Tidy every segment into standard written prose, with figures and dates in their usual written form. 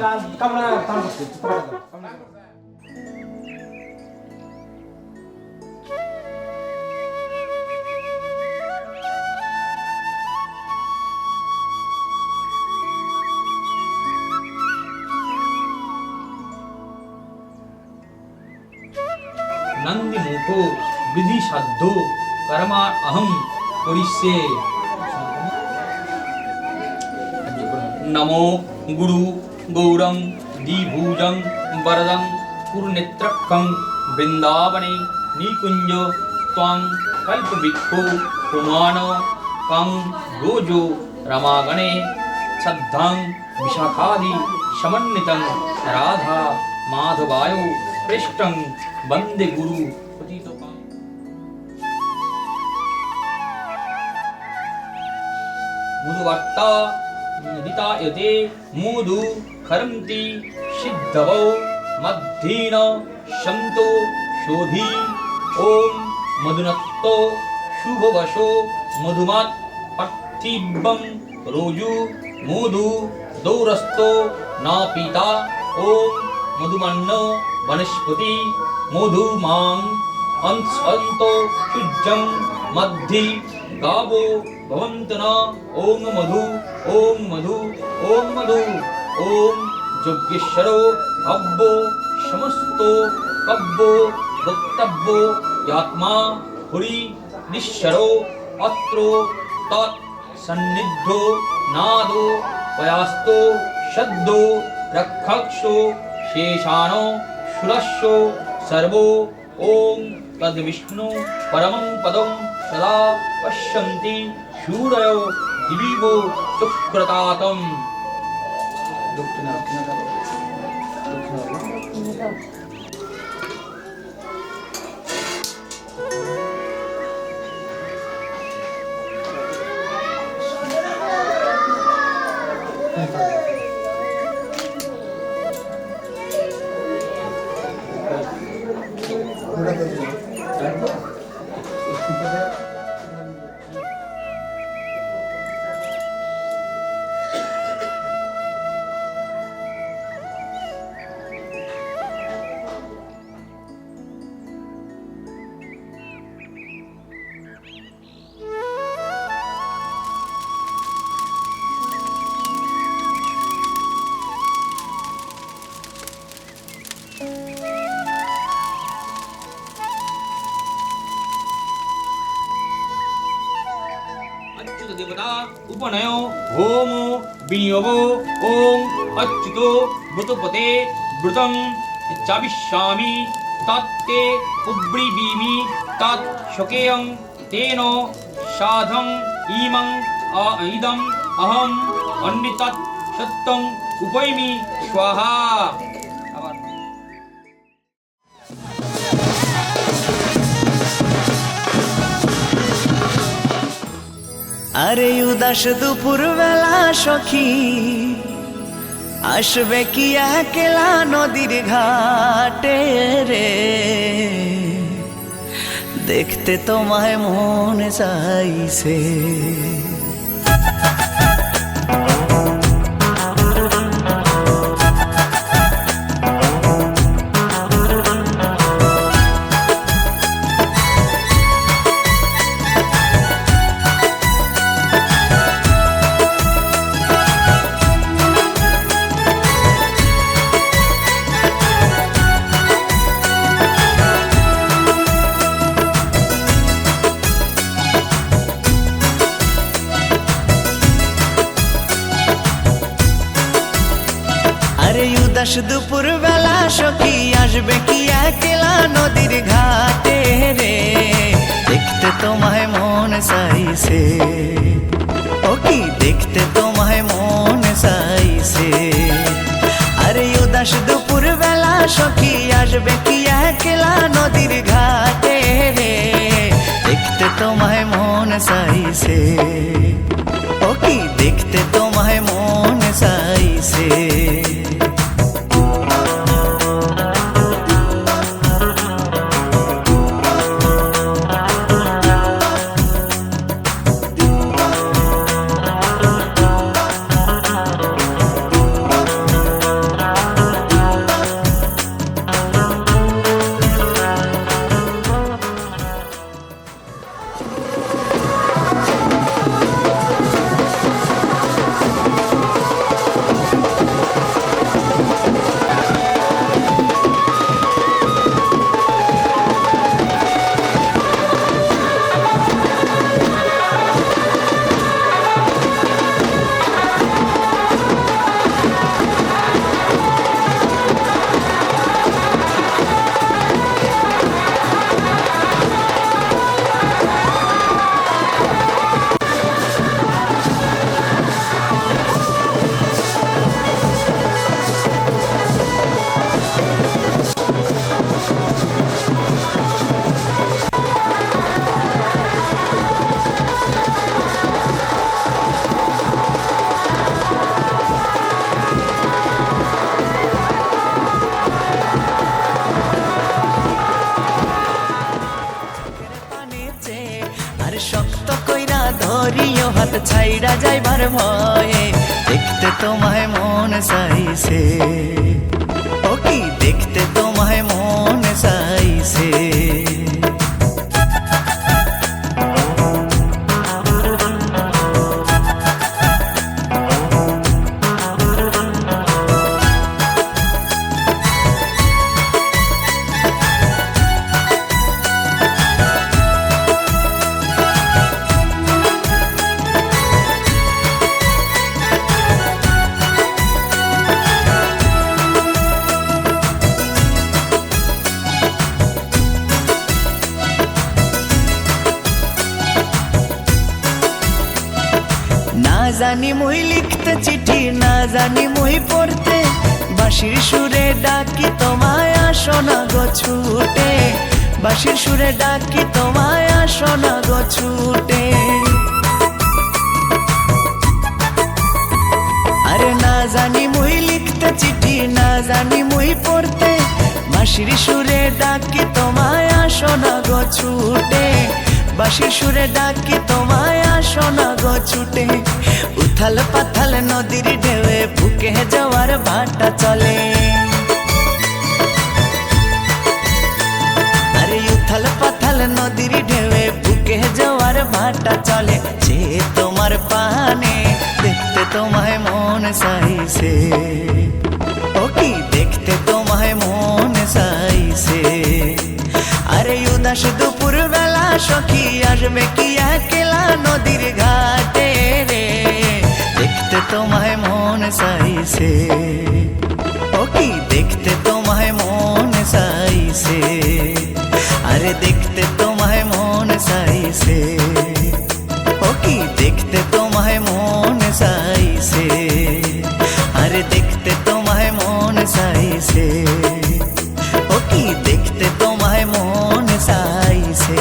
কামড়া টান করতে नंदी मुखो विधि साधो कर्मा अहम करिष्ये नमो गुरु गौरं द्विभुजं वरदं पूर्णनेत्रकं वृंदावने निकुंज त्वां कल्पवृक्षो प्रमाण कं रोजो रमागणे श्रद्धां विशाखादि समन्वितं राधा माधवायो पृष्ठं वंदे गुरु पतितोपां मुदुवर्ता निदितायते मुदु खरन्ति सिद्धवो मध्येन शन्तो शोधी ओम मधुनत्तो शुभवशो मधुमात् पार्थिवं रोजु मुदु दौरस्तो नापीता ओम मधुमन्नो वनस्पति मधुमां अंतो शुद्धं मद्धि गावो भवन्तन ओम मधु ओम मधु ओम मधु ओम यज्ञेश्वरो हव्वो समस्तो कव्वो दत्तव्वो यात्मा हुरि निश्चरो अत्रो तत् सन्निधो नादो वयास्तो शब्दो रक्षक्षो शेषानो शुरस्यो सर्वो ओम तद्विष्णु परमं पदं सदा पश्यन्ति शूरयो दिवीवो सुक्रतातं देवता उपनयो होमो विनियोगो ओम अच्युतो भूतपते व्रतं चाविष्यामि तत्ते उब्रीवीमि तत् शोकेयं तेन साधं इमं इदम् अहम् अन्वितत् सत्यं उपैमि स्वाहा আরে উদাস দুপুর বেলা সখী আসবে কি একলা নদীর ঘাটে রে দেখতে তোমায় মন চাইছে উদাস দুপুর বেলা সখী আসবে কি একলা নদীর ঘাটে রে দেখতে তোমায় মন চাইছে ও কি দেখতে তোমায় মন চাইছে আরে উদাস দুপুর বেলা সখী আসবে কি একলা নদীর ঘাটে রে দেখতে তোমায় মন চাইছে ও কি দেখতে তোমায় মন চাইছে পথ ছাইড়া যাইবার ভয়ে দেখতে তোমায় মন চাইছে ও কি দেখতে তোমায় মন চাইছে না জানি মুই লিখতে চিঠি না জানি মুই পড়তে বাঁশির সুরে ডাকি তোমায় আসো না গো ছুটে বাঁশির সুরে ডাকি তোমায় আসো না গো ছুটে আরে না জানি মুই লিখতে চিঠি না জানি মুই পড়তে বাঁশির সুরে ডাকি তোমায় আসো না গো ছুটে বাঁশির সুরে ডাকি তোমায় আসো না গো ছুটে উথাল পাথাল নদীর ঢেউয়ে বুকে যাওয়ার ভাটা চলে আরে উথাল পাথাল নদীর ঢেউয়ে বুকে যাওয়ার ভাটা চলে যে তোমার পানে দেখতে তোমায় মন চাইছে ও কি দেখতে তোমায় মন চাইছে আরে উদাস দুপুর বেলা সখী আসবে কি একলা নদীর ঘাটে রে দেখতে তোমায় মন চাইছে ও কি দেখতে তোমায় মন চাইছে আরে দেখতে তোমায় মন চাইছে ও কি দেখতে তোমায় মন চাইছে আরে দেখতে তোমায় মন চাইছে ও কি দেখতে তোমায় মন চাইছে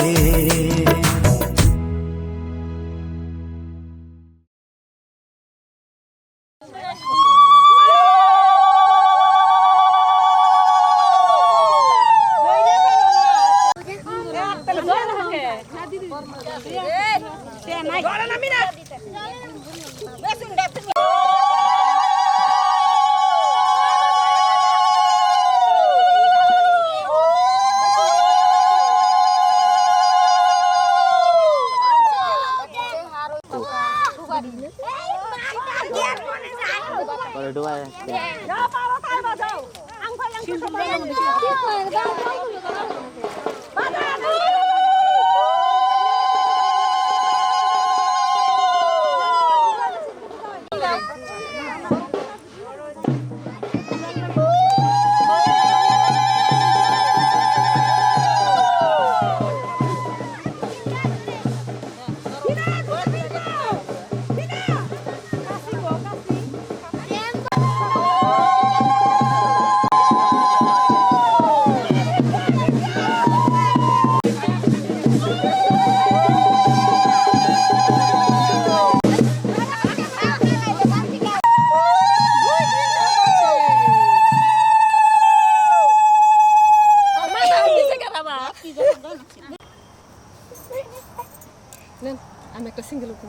আমি একটা সিঙ্গেল উঠবো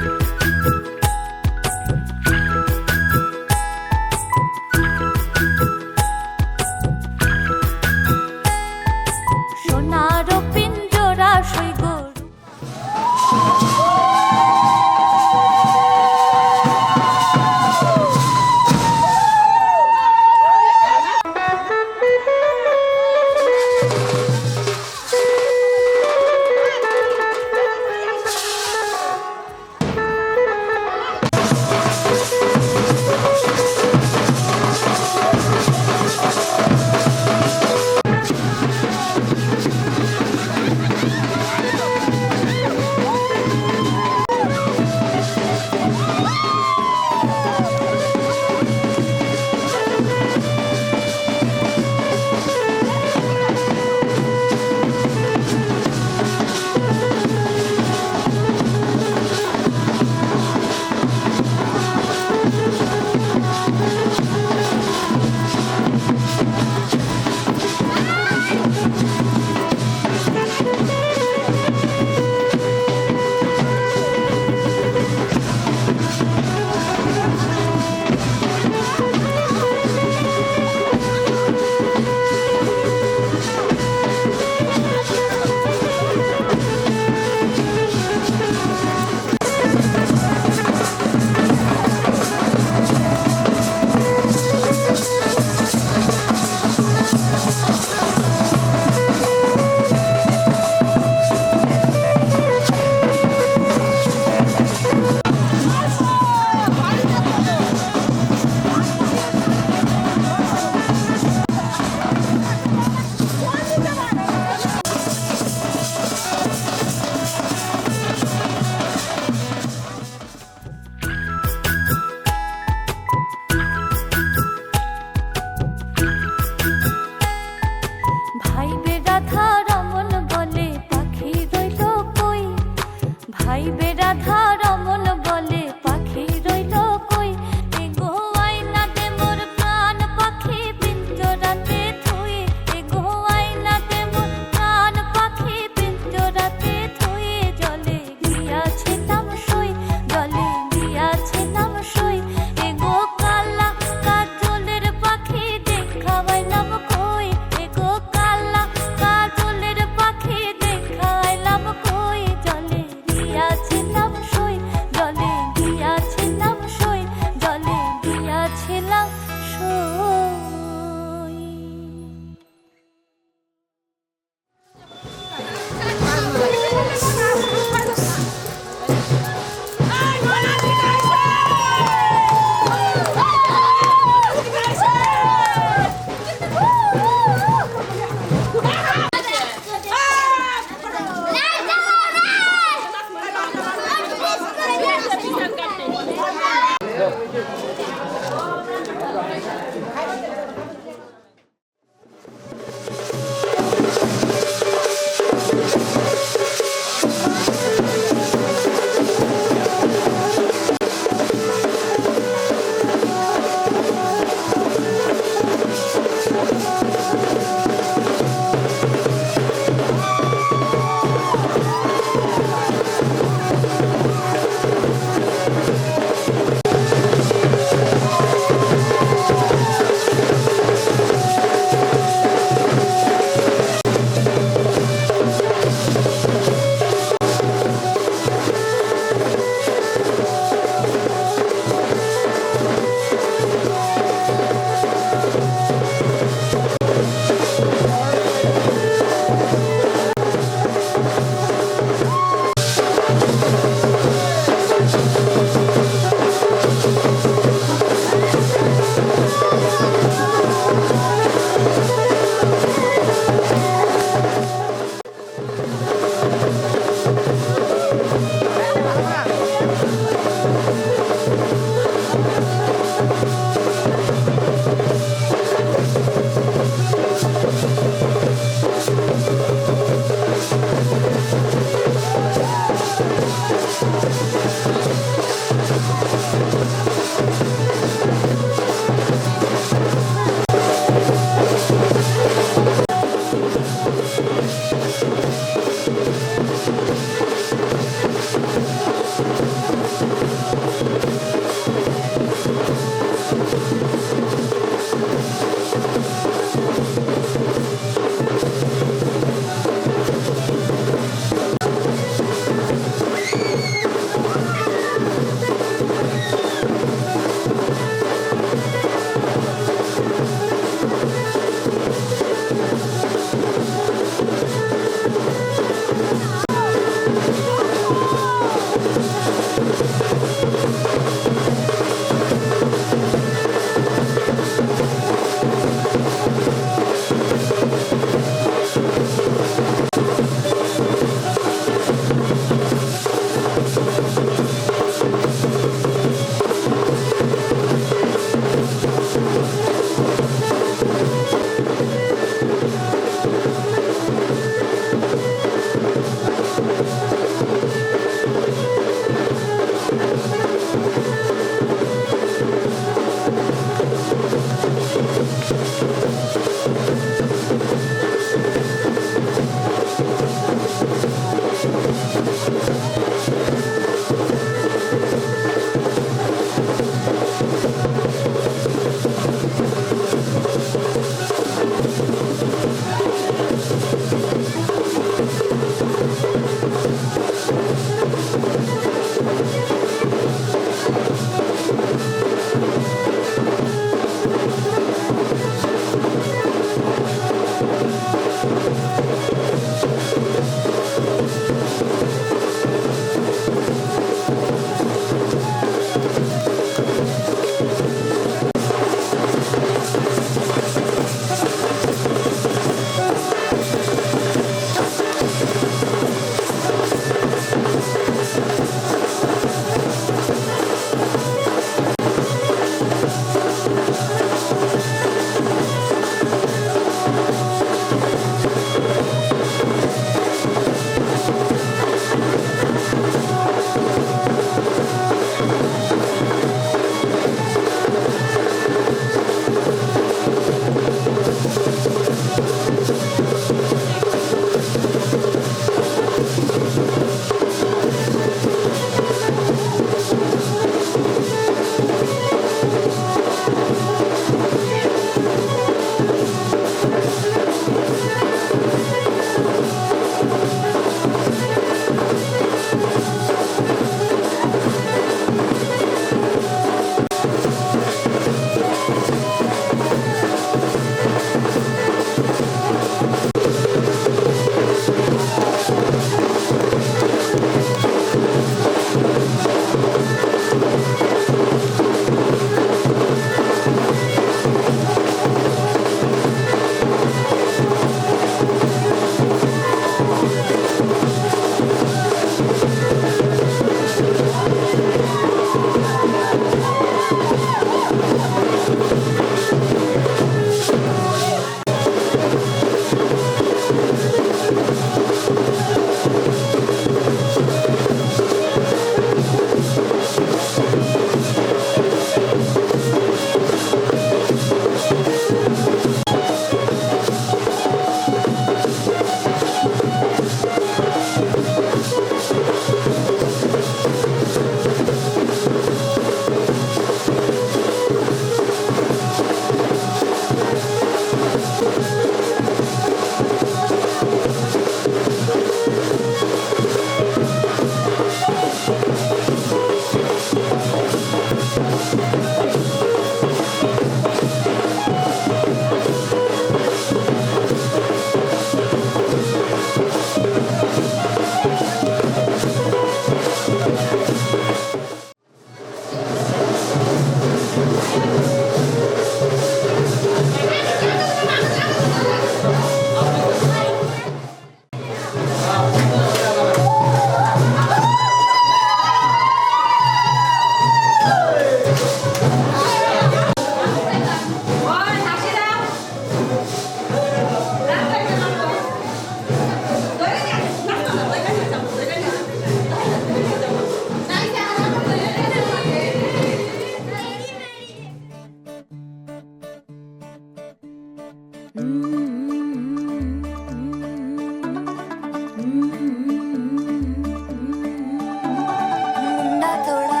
मुंडा थोड़ा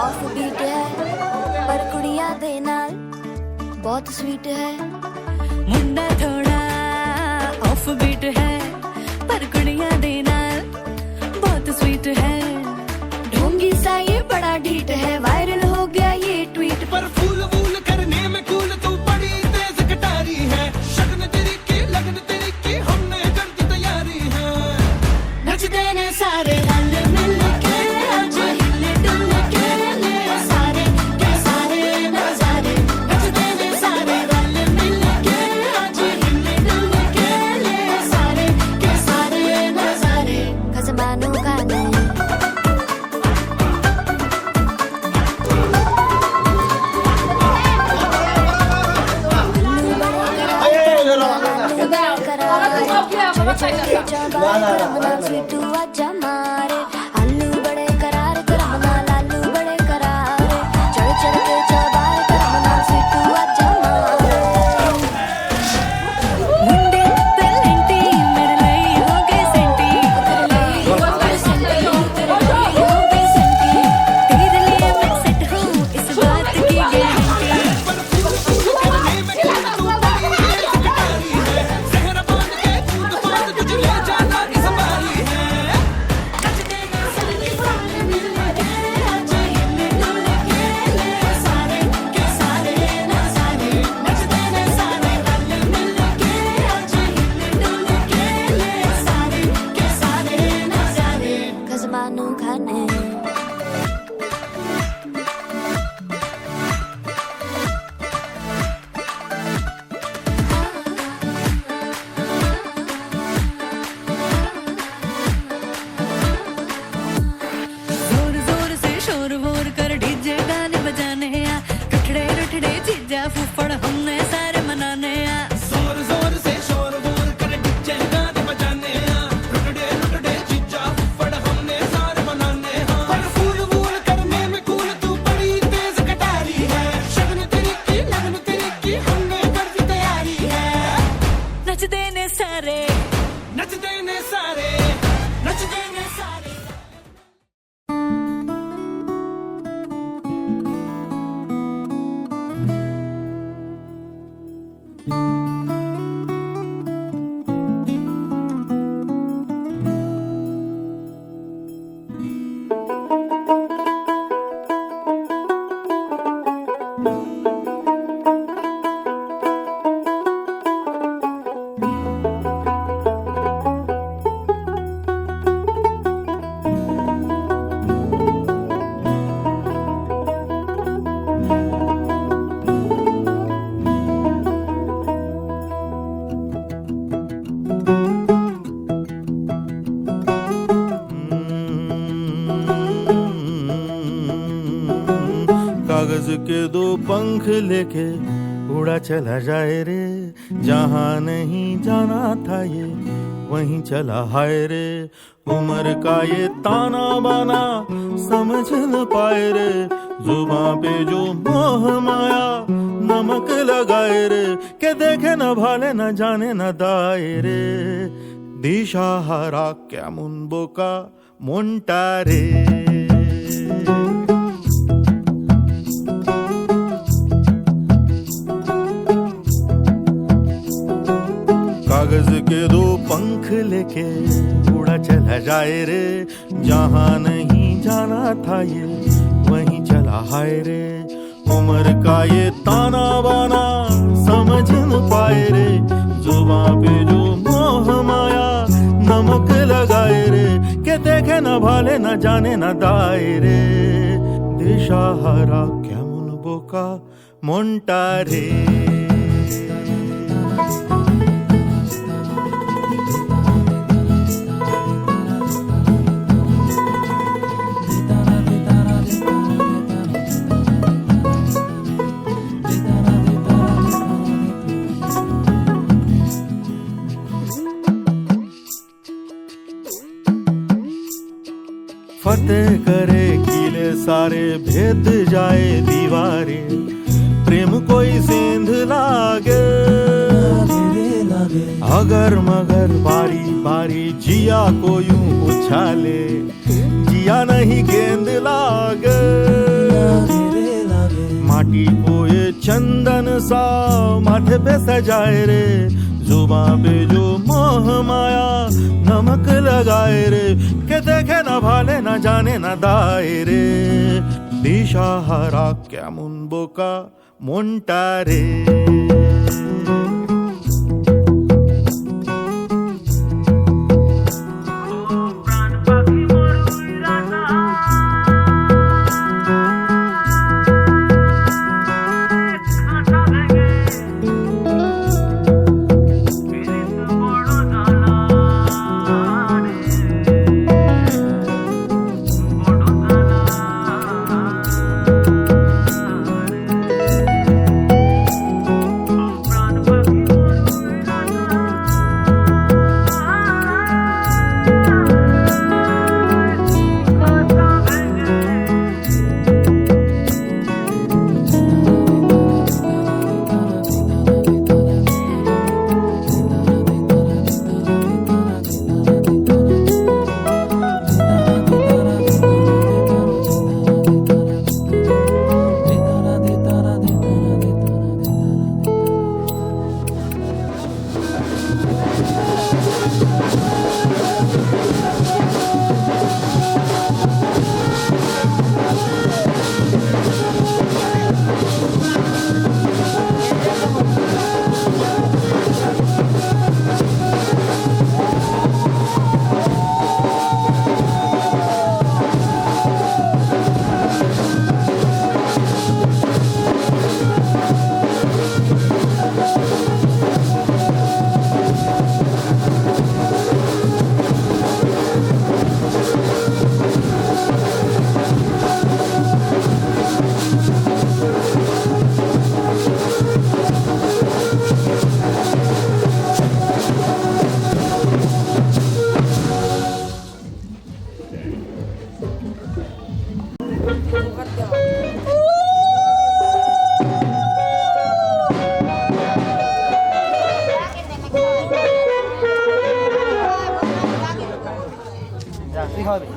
ऑफ बीट है पर कुड़िया दे नाल बहुत स्वीट है। मुंडा थोड़ा ऑफ बीट है पर कुड़िया दे नाल बहुत स्वीट है। ढोंगी सा ये बड़ा ढीठ है, वायरल हो गया ये ट्वीट पर फूल वूल करने में कूल तू बड़ी तेज कटारी है। शगन तेरी की लगन तेरी की हमने कर दी तैयारी है। नचते ने सारे रल मिल के आज हिले डुल के ले सारे के सारे नजारे। नचते ने सारे रल मिल के आज हिले डुल के ले सारे के सारे नजारे। खसबानों का नहीं स्वीटू आजा मारे आलू बड़े करार करमना लालू बड़े करारे चढ़ चढ़ के चबार करमना स्वीटू आजा मारे। हमने सारे मनाने आ जोर जोर से शोर वोर कर डीजे गाने बजाने लुट डे जीजा फुफड़ हमने सारे मनाने पर फूल वूल करने में कूल तू बड़ी तेज कटारी है शगन तेरी की लगन तेरी की हमने कर दी तैयारी है नच देने सारे नच देने सारे नच देने सारे कागज के दो पंख लेके उड़ा चला जाए रे जहाँ नहीं जाना था ये वहीं चला हाय रे उम्र का ये ताना बाना समझ न पाए रे जुबां पे जो मोह माया नमक लगाए रे के देखे न भाले न जाने न दाए रे दिशा हारा क्या मुनबो का मुंटा रे कागज के दो पंख लेके उड़ा चला जाए रे जहाँ नहीं जाना था ये वहीं चला हाय रे उम्र का ये ताना बाना समझ न पाए रे जुबां पे जो मोह माया नमक लगाए रे के देखे न भाले न जाने न दाए रे दिशा हरा क्या मुनबो का मुंटा रे फतेह करे किले सारे भेद जाए दीवारें प्रेम कोई सेंध लागे अगर मगर बारी बारी जिया को यूं उछाले जिया नहीं गेंद लागे माटी को ये चंदन सा माथे पे सजाए रे जुबां पे जो मोह माया नमक लगाए रे के देखे न भाले न जाने न दाए रे दिशा हरा क्या मुनबो का मुंटा रे হবে।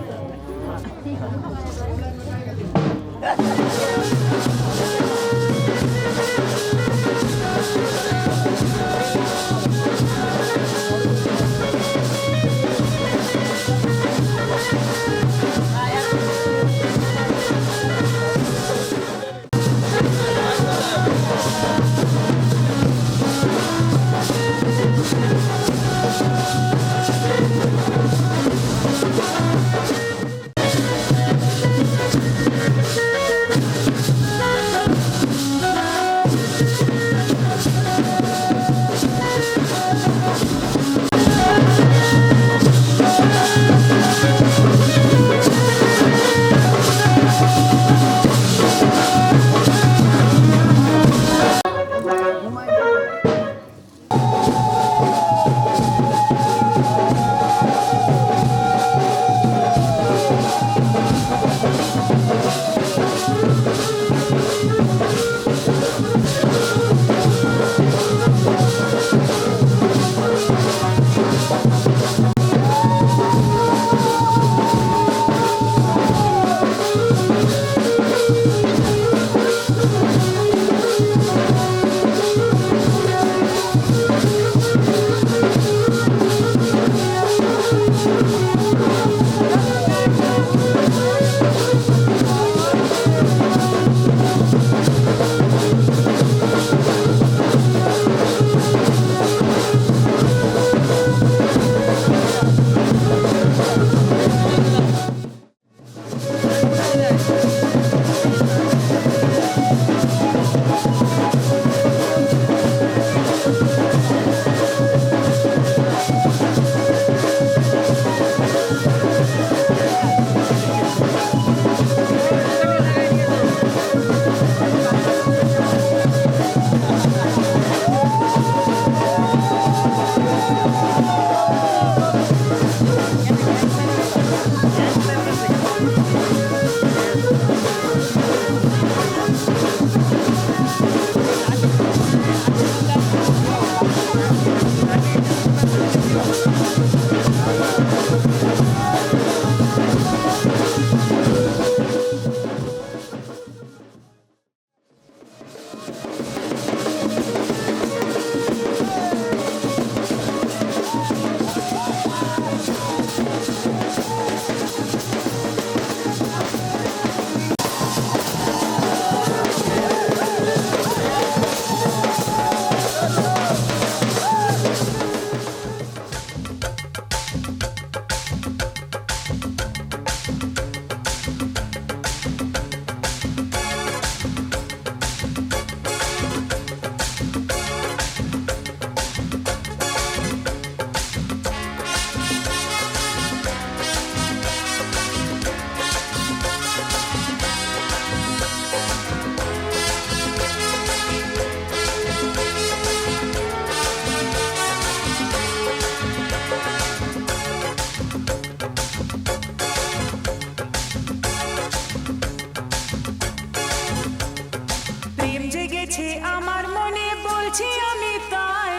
জেগেছে আমার মনে বলছি আমি তাই,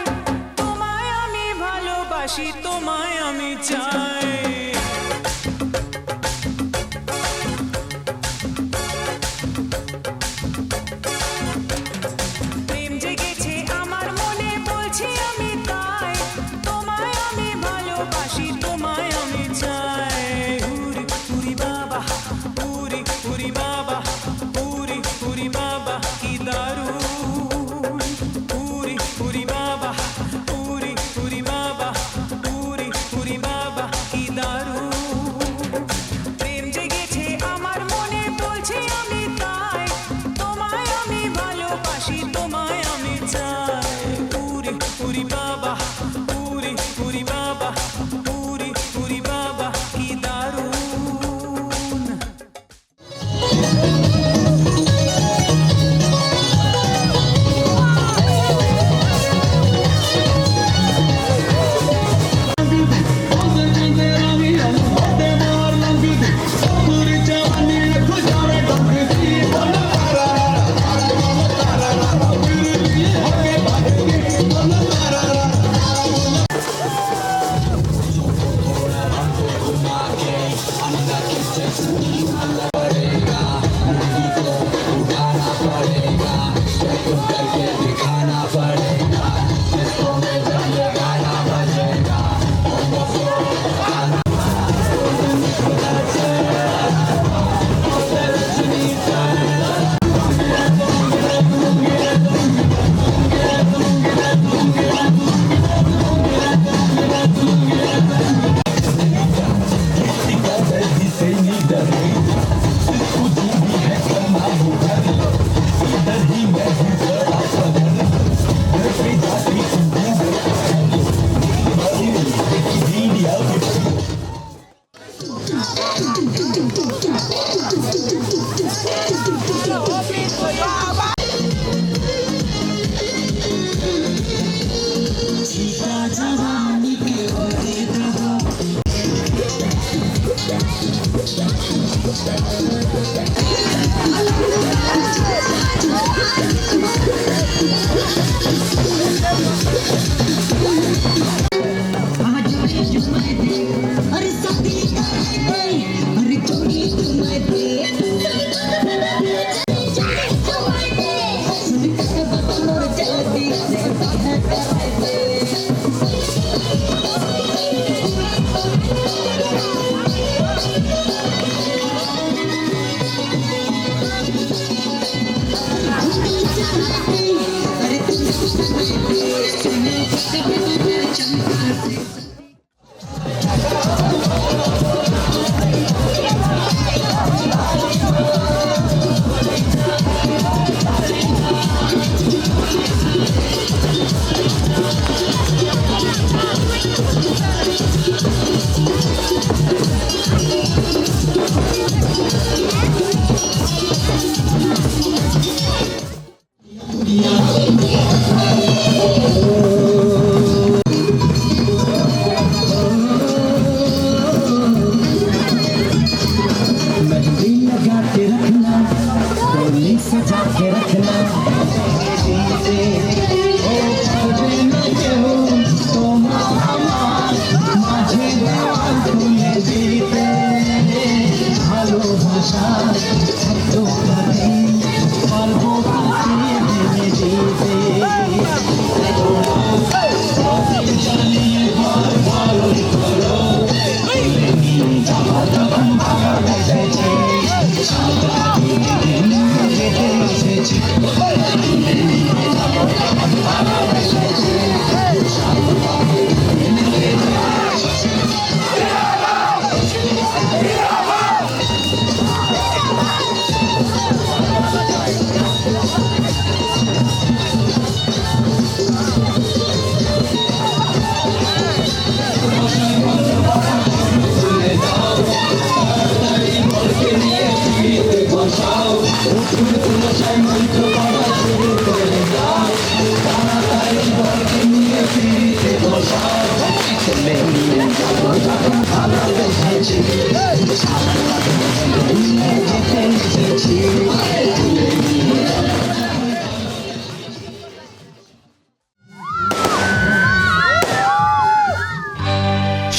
তোমায় আমি ভালোবাসি, তোমায় আমি চাই। প্রেম জেগেছে আমার মনে বলছি আমি তাই, তোমায় আমি ভালোবাসি, তোমায় আমি চাই। হুরি হুরি বাবা, হুরি হুরি বাবা, হুরি হুরি বাবা কি দারুণ। হুরি হুরি বাবা, হুরি হুরি বাবা, হুরি হুরি বাবা কি দারুণ।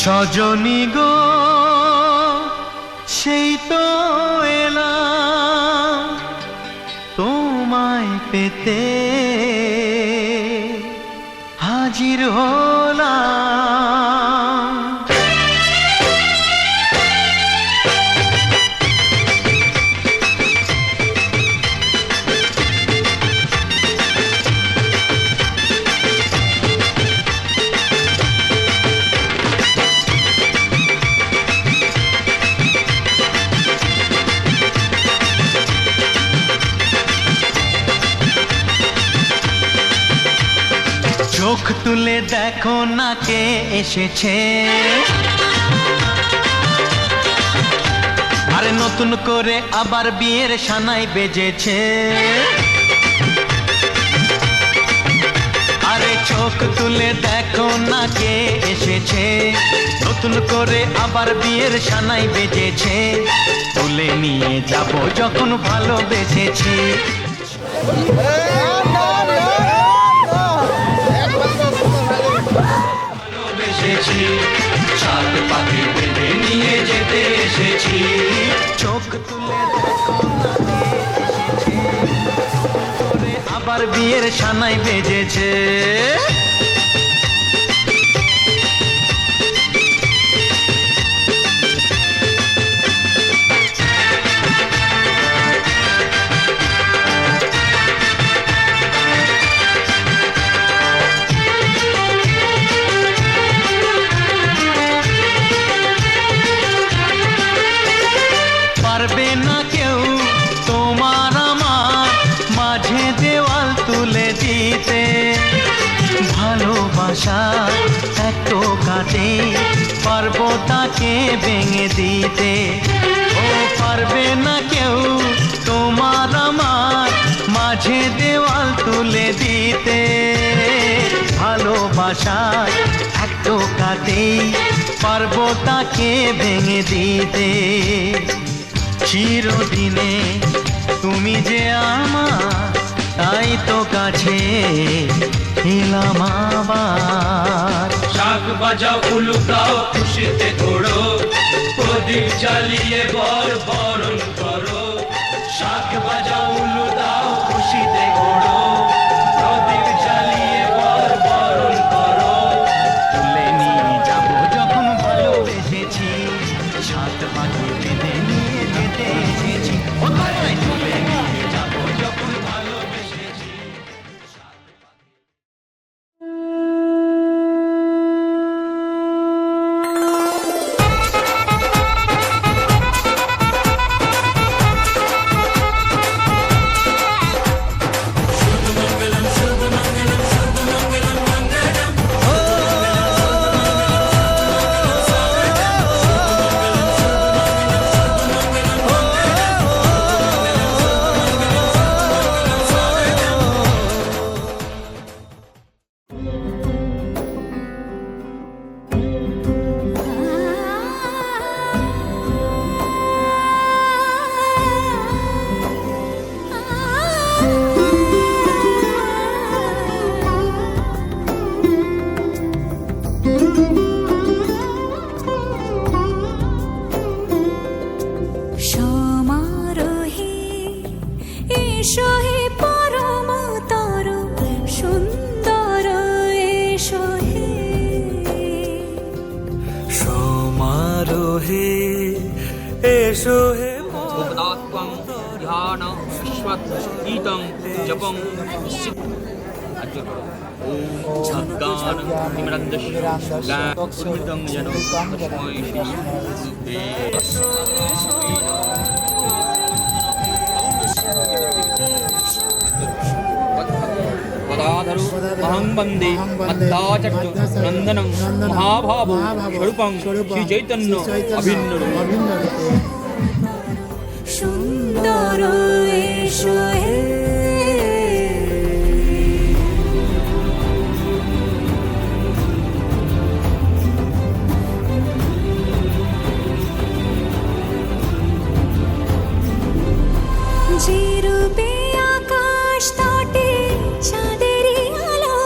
সজনী গো সেই তো এলাম তোমায় পেতে হাজির হলাম চোখ তুলে দেখো না কে এসেছে আরে নতুন করে আবার বিয়ের সানাই বেজেছে আরে চোখ তুলে দেখো না কে এসেছে নতুন করে আবার বিয়ের সানাই বেজেছে তুলে নিয়ে যাব যখন ভালোবেসেছি সাত পাখি বেঁধে নিয়ে যেতে এসেছি চোখ তুলে দেখো না কে এসেছে আবার এবার বিয়ের সানাই বেজেছে। পারবে না কেউ তোমার আমার মাঝে দেওয়াল তুলে দিতে, ভালোবাসা এত কাটে পারবো তাকে ভেঙে দিতে। ও পারবে না কেউ তোমার আমার মাঝে দেওয়াল তুলে দিতে, ভালোবাসা এত কাটে পারবো তাকে ভেঙে দিতে। চিরদিনে তুমি যে আমার, তাই তো কাছে এলাম আবার। শাক বাজাও উলুকাও খুশিতে ঘোড়ো, প্রদীপ জ্বালিয়ে বর বরণ করো। শাক বাজাও উলু দাও খুশিতে ঘোড়ো, প্রদীপ জ্বালিয়ে বর বরণ করো। তুলে নিয়ে যাবো যখন ভালোবেসেছি, সাত পাখি বেঁধে নিয়ে যেতে এসেছি। তুলে নিয়ে যাবো যখন ভালোবেসেছি। সমারোহে এসো হে পরমতর সুন্দর এসো হে। সমারোহে এসো হে ভূপদাত্মং ধ্যান বিশ্বৎ গীতং জপং সিদ্ধ। ওম সদ্গান নিমরন্দস্য গান উন্মৃতং যেন তস্মৈ শ্রী গুরুভ্যে পদাধরু অহং বন্দে মধ্যাচার্য নন্দনং মহাভাবো স্বরূপং শ্রী চৈতন্য অভিন্ন সুন্দর এসো হে। যে রূপে আকাশ তটে চাঁদেরই আলো,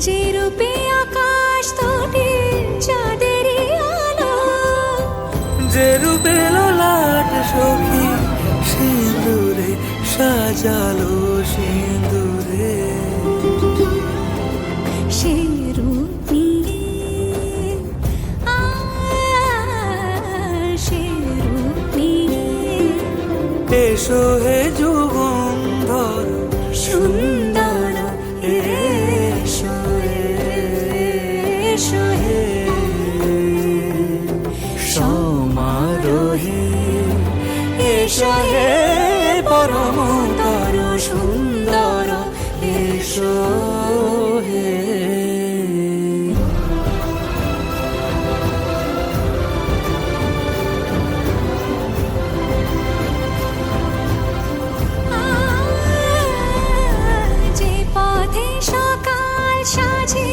যে রূপে আকাশ তটে চাঁদেরই আলো, যে রূপে ললাট সখী সিঁদুরে সাজালো সিঁদুরে। সে রূপ নিয়ে সে রূপ নিয়ে এসো হে যুগন্ধর সুন্দর এসো এসো হে। সমারোহে এসো হে পরমতর সুন্দর এসো হে। যে পথে সকাল সাজে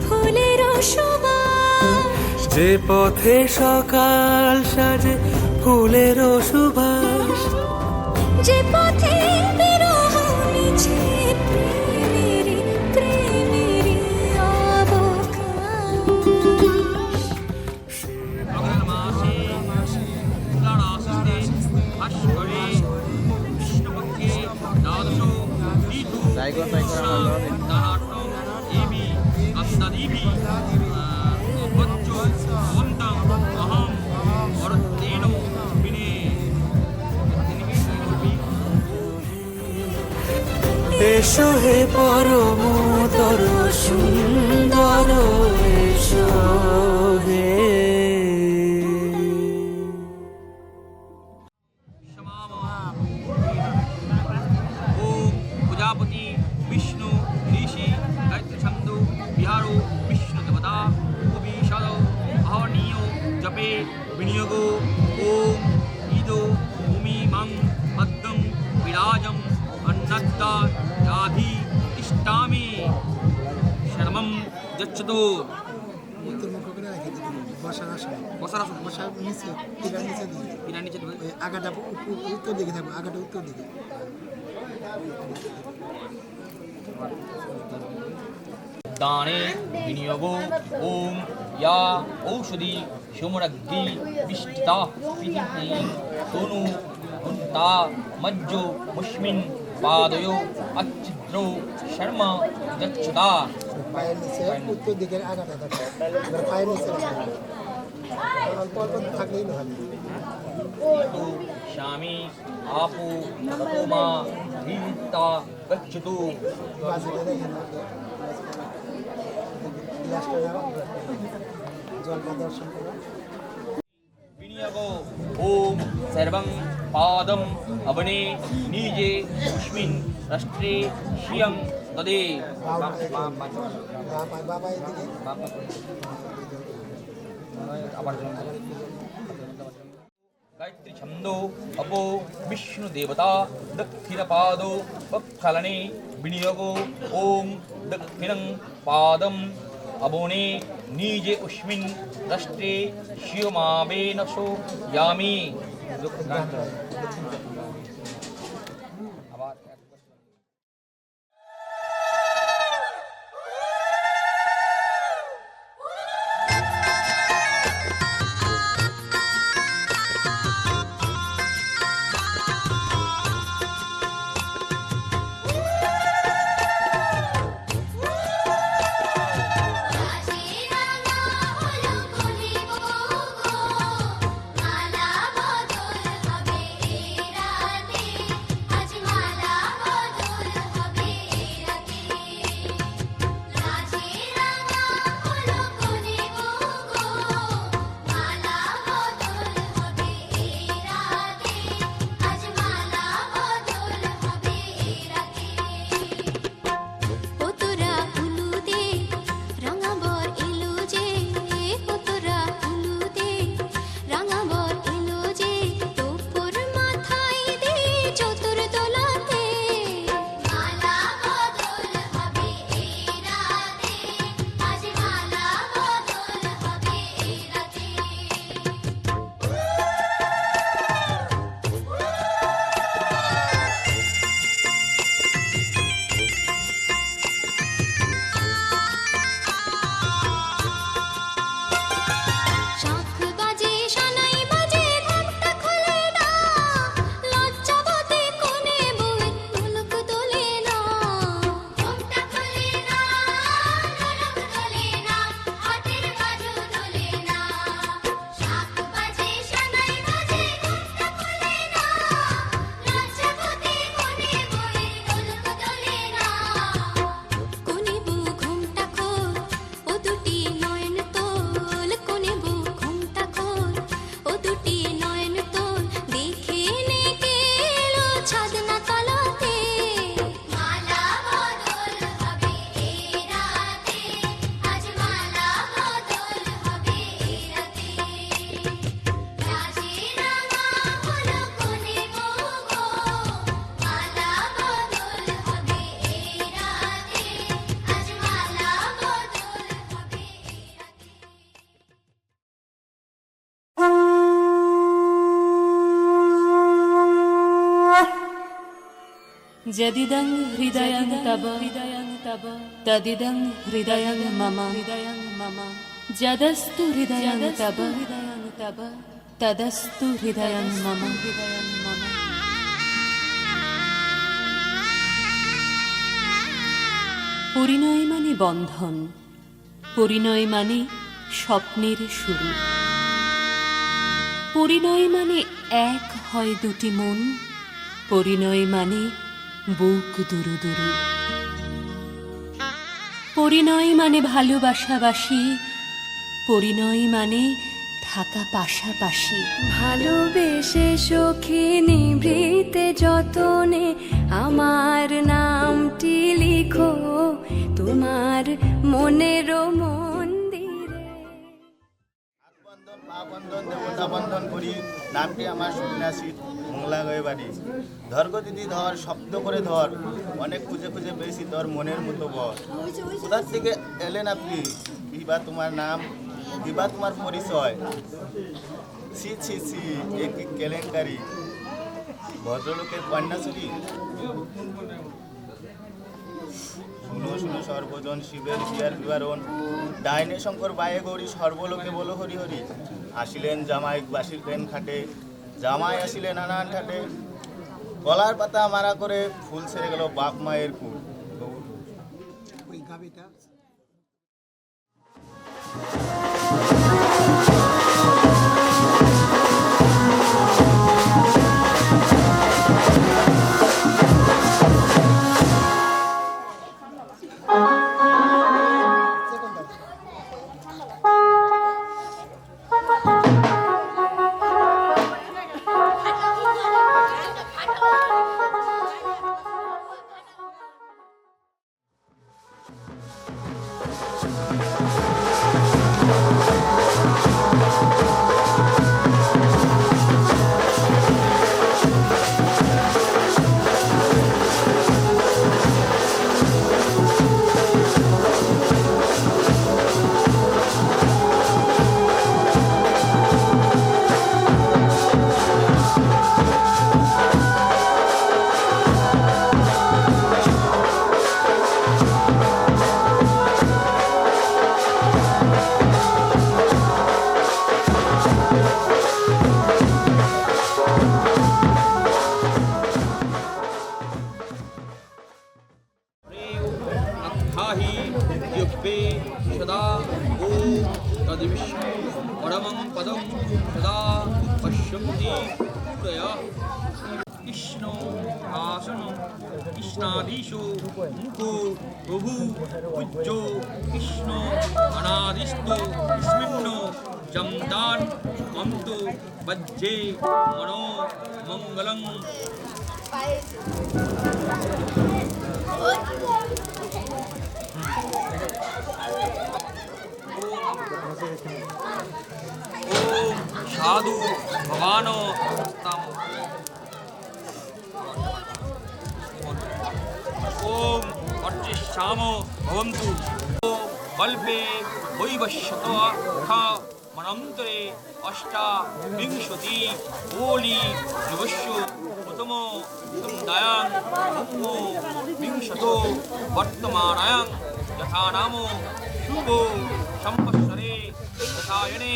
ফুলের সুবাস, যে পথে সকাল সাজে ফুলের সুবাস, যে পথে বিরহ মিছে প্রেমেরই প্রেমেরই অবকাশ। মাসে তুলারাশিতে ভাস্করে কৃষ্ণপক্ষে দ্বাদশ ঋতু এসো হে পরমতর সুন্দর এসো হে। ओम प्रजापति विष्णु ऋषि गायत्री छंदो बिहारो विष्णु देवता उपविशद आहरणीयो जपे विनियोगो ओम ईदो भूमि मंग पद्मं विराजम अन्नदा याधि इष्टामि शर्मं गच्छतु। মূর্তির মুখ করে রেখে দিতে হবে বসার আসনে বসার আসন বসার নিচে তীরার নিচে দিয়ে পিলার নিচে দেবে। ওই আগাটা উত্তর দিকে থাকবে আগাটা উত্তর দিকে दाने विनियोगो ओम या औषधि सोमरग्नि विष्टिता पीतिं सोनु उन्ता मज्जो मुष्मिन् पादयो अच्छिद्रो शर्मा दक्षता। পায়ের নিচে উত্তর দিকের আগাটা থাকবে এবার পায়ের নিচে রাখবে অল্প অল্প থাকলেই হবে तो शामी आपो तपोमा धीता गच्छतु। বাজিটা দেখেন গ্লাসটা নাও জলটা দর্শন করো विनियोगो ओम सर्वं पादम अवने नीजे पुष्मिन् राष्ट्रे शियं तदे। বাবা এদিকে गायत्री छंदो अपो विष्णु देवता दक्षिण पादो वक्षलने विनियोगो ओम दक्षिणं पादम अबोने नीजे उष्मिन् राष्ट्रे शिवमावेनसो यामि। যদিদং হৃদয়ং তব তদিদং হৃদয়ং মম যদস্তু হৃদয়ং তব তদস্তু হৃদয়ং মম। পরিণয় মানে বন্ধন, পরিণয় মানে স্বপ্নের শুরু, পরিণয় মানে এক হয় দুটি মন, পরিণয় মানে বুক দুরু দুরু। পরিণয় মানে ভালোবাসাবাসি, পরিণয় মানে থাকা পাশাপাশি। ভালোবেসে সখী নিভৃতে যতনে আমার নামটি লিখো তোমার মনের মন্দিরে। বন্ধন পা বন্ধন দেবতা বন্ধন করি, নামটি আমার সন্ন্যাসী মংলা গয়ে বাড়ি। ধর গো দিদি ধর, শব্দ করে ধর, অনেক খুঁজে খুঁজে পেয়েছি তোর মনের মতো বর। কোথার থেকে এলেন আপনি, কিবা তোমার নাম, কিবা তোমার পরিচয়? ছি ছি ছি, এ কি কেলেঙ্কারি, ভদ্রলোকের কন্যাচুরি। শুনো শুনো সর্বজন, শিবের বিয়ার বিবরণ, ডাইনে শঙ্কর বায়ে গৌরী, সর্বলোকে বলো হরি হরি। আসিলেন জামাই বাসিলেন খাটে, জামাই আসিলেন নানান ঠাটে, কলার পাতা মারা করে ফুল ছেড়ে গেল বাপ মায়ের কুল। ওই গাবিটা अत्थाहि युक्ते सदा ओ तद्विष्णु परमं पदं सदा पश्यन्ति पूरया। कृष्ण आसन कृष्णादीशो मुको प्रभु पूज्यो कृष्ण अनादिस्तो स्मिन्नो जमदान ममतो बज्जे मनो मंगलं। ओम साधु भवानो तम। ओम अर्चिष्यामो भवन्तु। ओम कल्पे वैवस्वतो खा मनन्तरे अष्टाविंशति ओली युवस्यो प्रथमो समुदायां नमो विंशतो वर्तमानायां यथा नामो शुभो संवत्सरे रसायने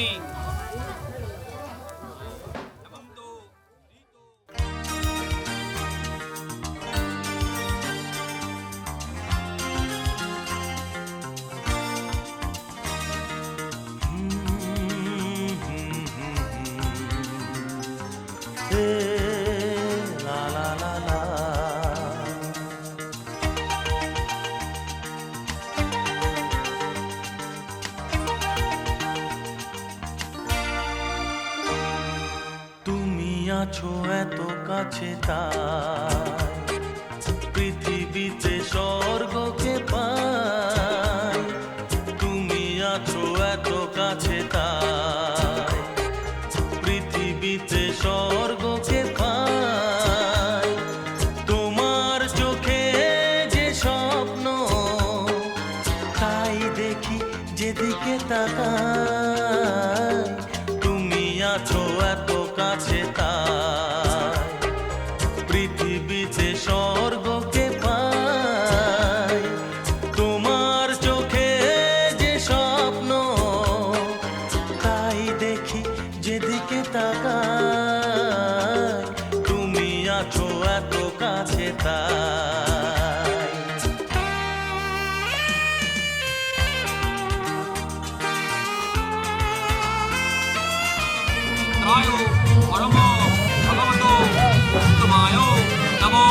हेमन्तो ऋतो। লা লা লা লা। তুমি আছো এত কাছে, তাই পৃথিবীতে স্বর্গকে পাই। তুমি আছো এত কাছে, তাই পৃথিবীতে স্বর্গকে পাই। তোমার চোখে যে স্বপ্ন, তাই দেখি যেদিকে তাকাই। তুমি আছো এত কাছে, তাই পৃথিবীতে স্বর্গকে পাই। তোমার চোখে যে স্বপ্ন, তাই দেখি যেদিকে তাকাই। তুমি আছো এত কাছে, তাই। त्रायो परमो भगवतो उत्तमायो नमो।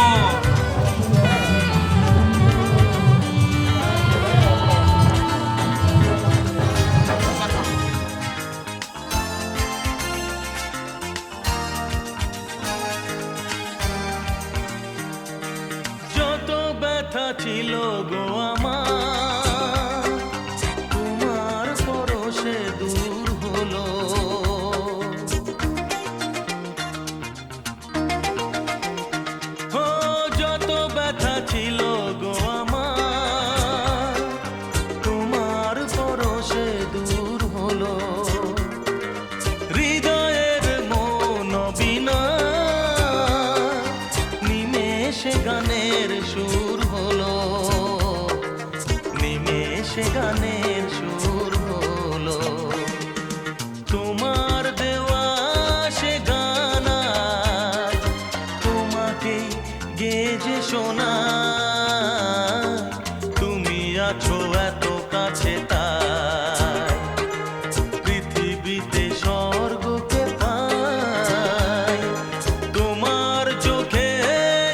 সে গানের সুর হলো তোমার দেওয়া সে গানা তোমাকে গেজে শোনা তুমি আছো এত কাছে তাই পৃথিবীতে স্বর্গকে পাই তোমার চোখে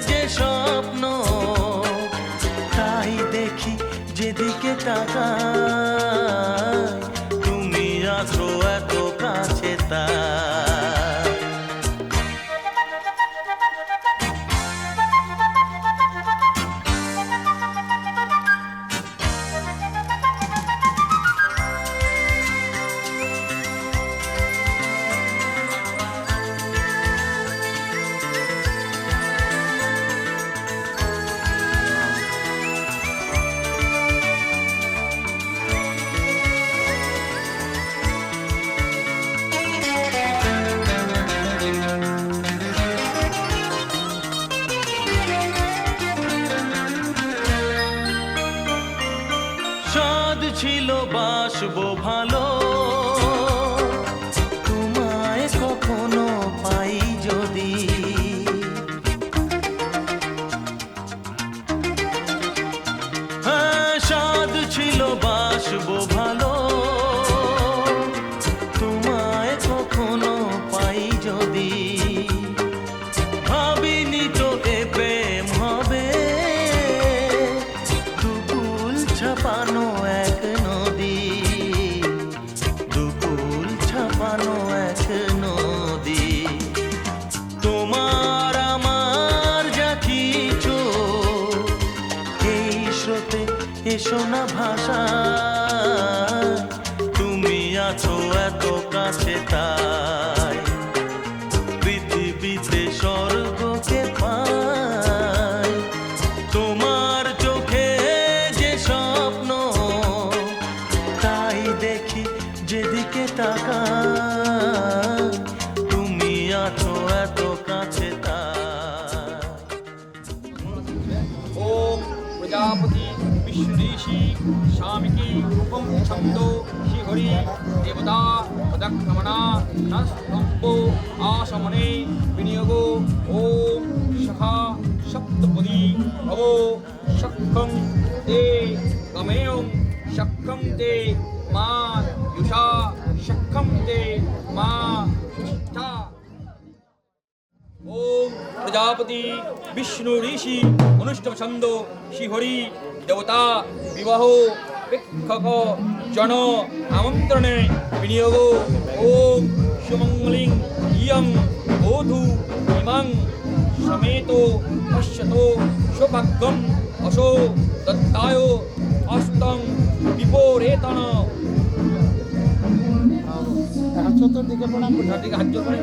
যে স্বপ্ন তাই দেখি যেদিকে তাকাই তুমি আছো এত কাছে তাই সাদ ছিল বাসবো ভালো তোমায় কখনো পাই যদি হ্যাঁ সাদ ছিল বাসবো ভালো তোমায় কখনো পাই যদি ভাবিনি তো এ প্রেম হবে দুকুল ছাপানো এক নদী দুকুল ছাপানো এক নদী তোমার আমার যা কিছু এই স্রোতে এসো না ভাষা তুমি আছো এত কাছে তাই পৃথিবীতে স্বর্গকে পাই তোমার চোখে যে স্বপ্ন তাই দেখি যেদিকে তাকাই তুমি আছো এত কাছে তাই ওম প্রজাপতি বিষ্ণুঋষি স্বামীকি রূপম ছন্দো শিহরি দেবতা পদক্রমণা নস্তম্ভ আসমনে বিনিয়োগ ওম সখা সপ্তপদী ভব শক্ষং তে গমেয়ং শক্ষং তে মা যুষা শক্ষং তে মা সুষ্ঠা ওম প্রজাপতি বিষ্ণু ঋষি অনুষ্ঠব ছন্দ শিহরি দেবতা বিবাহ প্রেক্ষক জন আমন্ত্রণে বিনিয়োগ ওম সুমঙ্গলিং ইয়ং বধূ ইমাং সমেত পশ্যতো সৌভাগ্যম অশো দত্তায় অস্তং বিপরেতন এখন চতুর্দিকে প্রণাম করি। ঠিক হাত জোর করে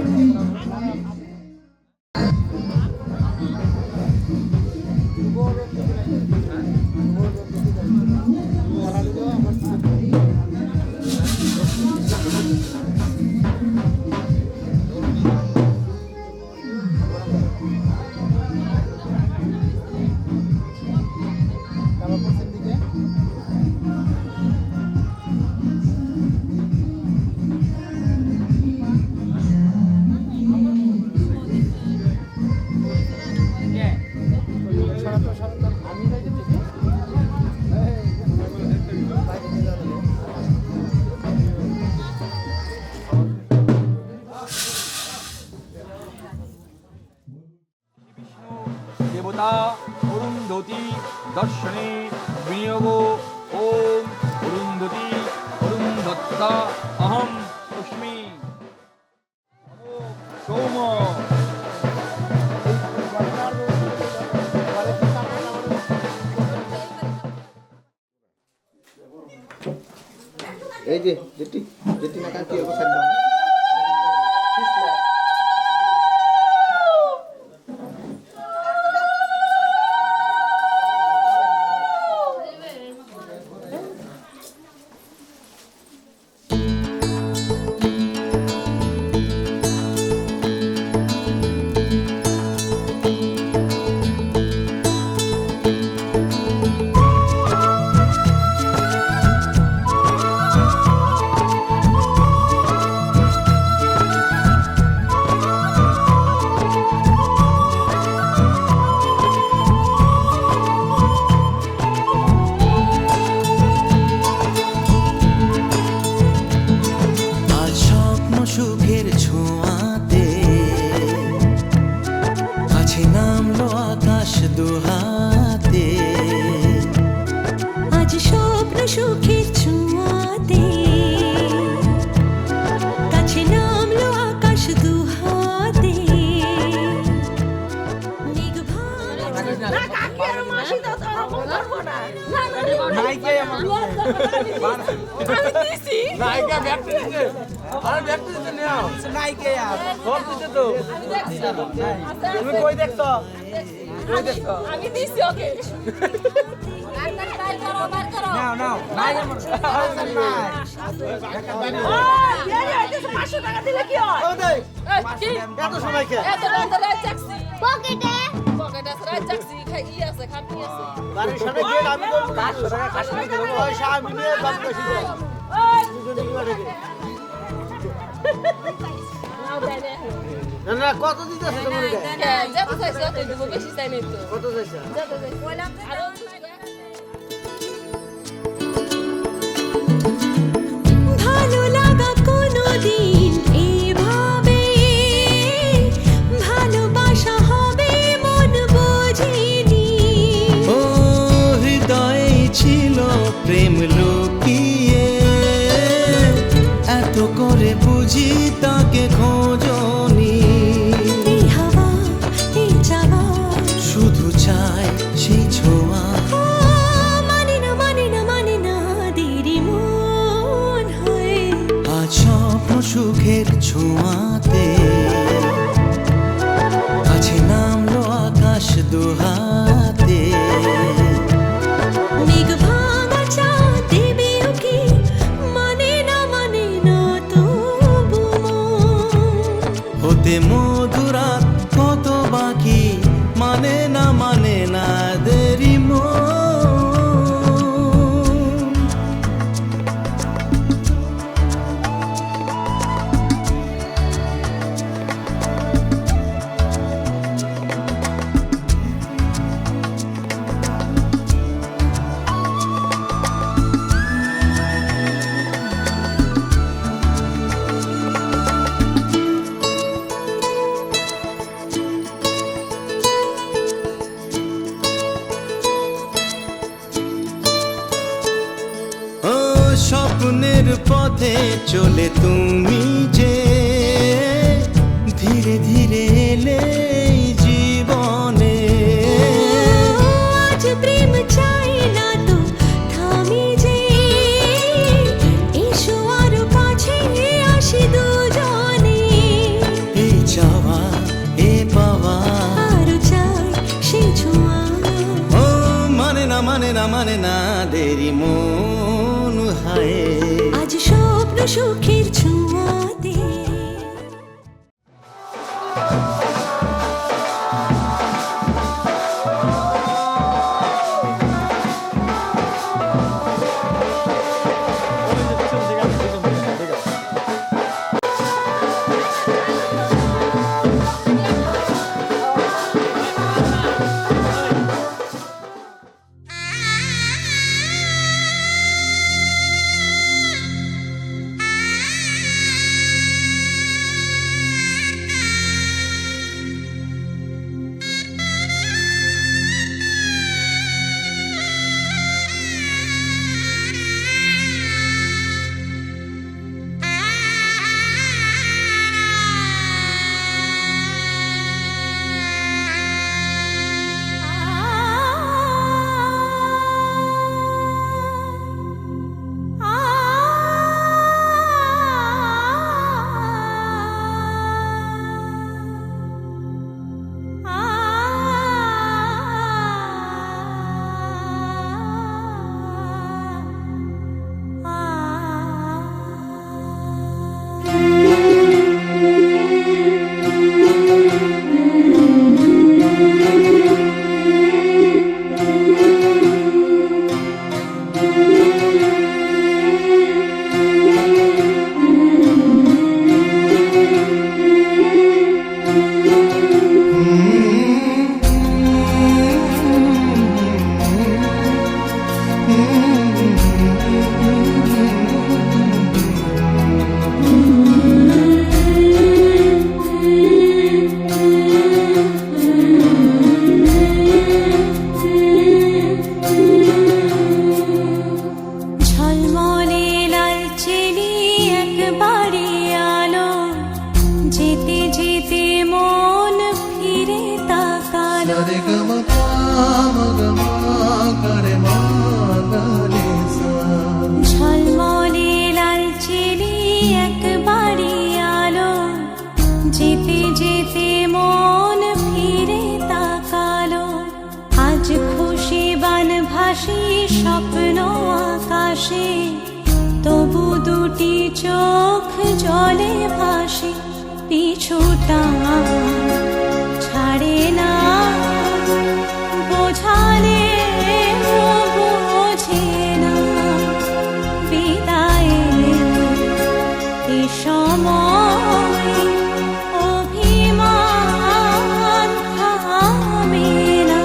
তারপর পশ্চিম দিকে দেবতা অরুন্ধতী দর্শনে বিনিয়োগ ওম অরুন্ধতী অরুন্ধত্তা অহম অস্মি সোম এই যে যেটি যেটি না কি অবস্থা নায়িকা ব্যাগটা দিতে আরে ব্যাগটা দিতে নাও নাইকে আর সব দিতে তো তুমি কই দেখছো কই দেখছো আমি দিছি ওকে নাও নাও নাইকে নাই টাকা দিলে কি হয় ও দেই কি? এত সময় কে এত টাকা রাজ চাকসি পকেটে আছে রাজ চাকসি খাই আছে খাটনি আছে বাড়ির সামনে গেট আমি করব 500 টাকা কাটবে দেব পয়সা আমি নিয়ে দাম বেশি দেব ওই দুজনে কি করে নাও দেয় না না কত দিতেছ তোমার এটা কে যত চাইছো তত দেব বেশি চাই নাই তো কত চাইছা যত চাইছো আরো ভালো লাগা কোনোদিন এভাবে ভালোবাসা হবে মন বোঝেনি ও হৃদয়ে ছিল প্রেম লুকিয়ে এত করে বুঝি তাকে খোঁজনি এই হাওয়া এই চাওয়া শুধু চাই সেই ছোঁয়া মানে না দেরি মন হয়ে আজ স্বপ্ন সুখের ছোঁয়াতে কাছে নামলো আকাশ দুহাতে মেঘ ভাঙা চাঁদ দেবেও কি মানে না তবু মন হতে মধুরা কত বাকি মানে না দেরি মন ও স্বপ্নের পথে চলে তুমি যে ধীরে ধীরে এলে এই জীবনে আজ প্রেম চাই না তো থামি যে এসো আরো কাছে আসি দুজনে এই চাওয়া এ পাওয়া আরো চাই সে ছোঁয়া ও মানে না দেরি মন হায় আজ স্বপ্ন সুখের ছোঁয়াতে रे ग म प म ग म ग रे सा যেতে যেতে মন ফিরে তাকালো, আজ খুশি বান ভাসি স্বপ্ন আকাশে, তবু দুটি চোখ জলে ভাসে, পিছুটা ছাড়ে না, বোঝালে বোঝে না, বিদায়ের এ সময় অভিমান থামে না।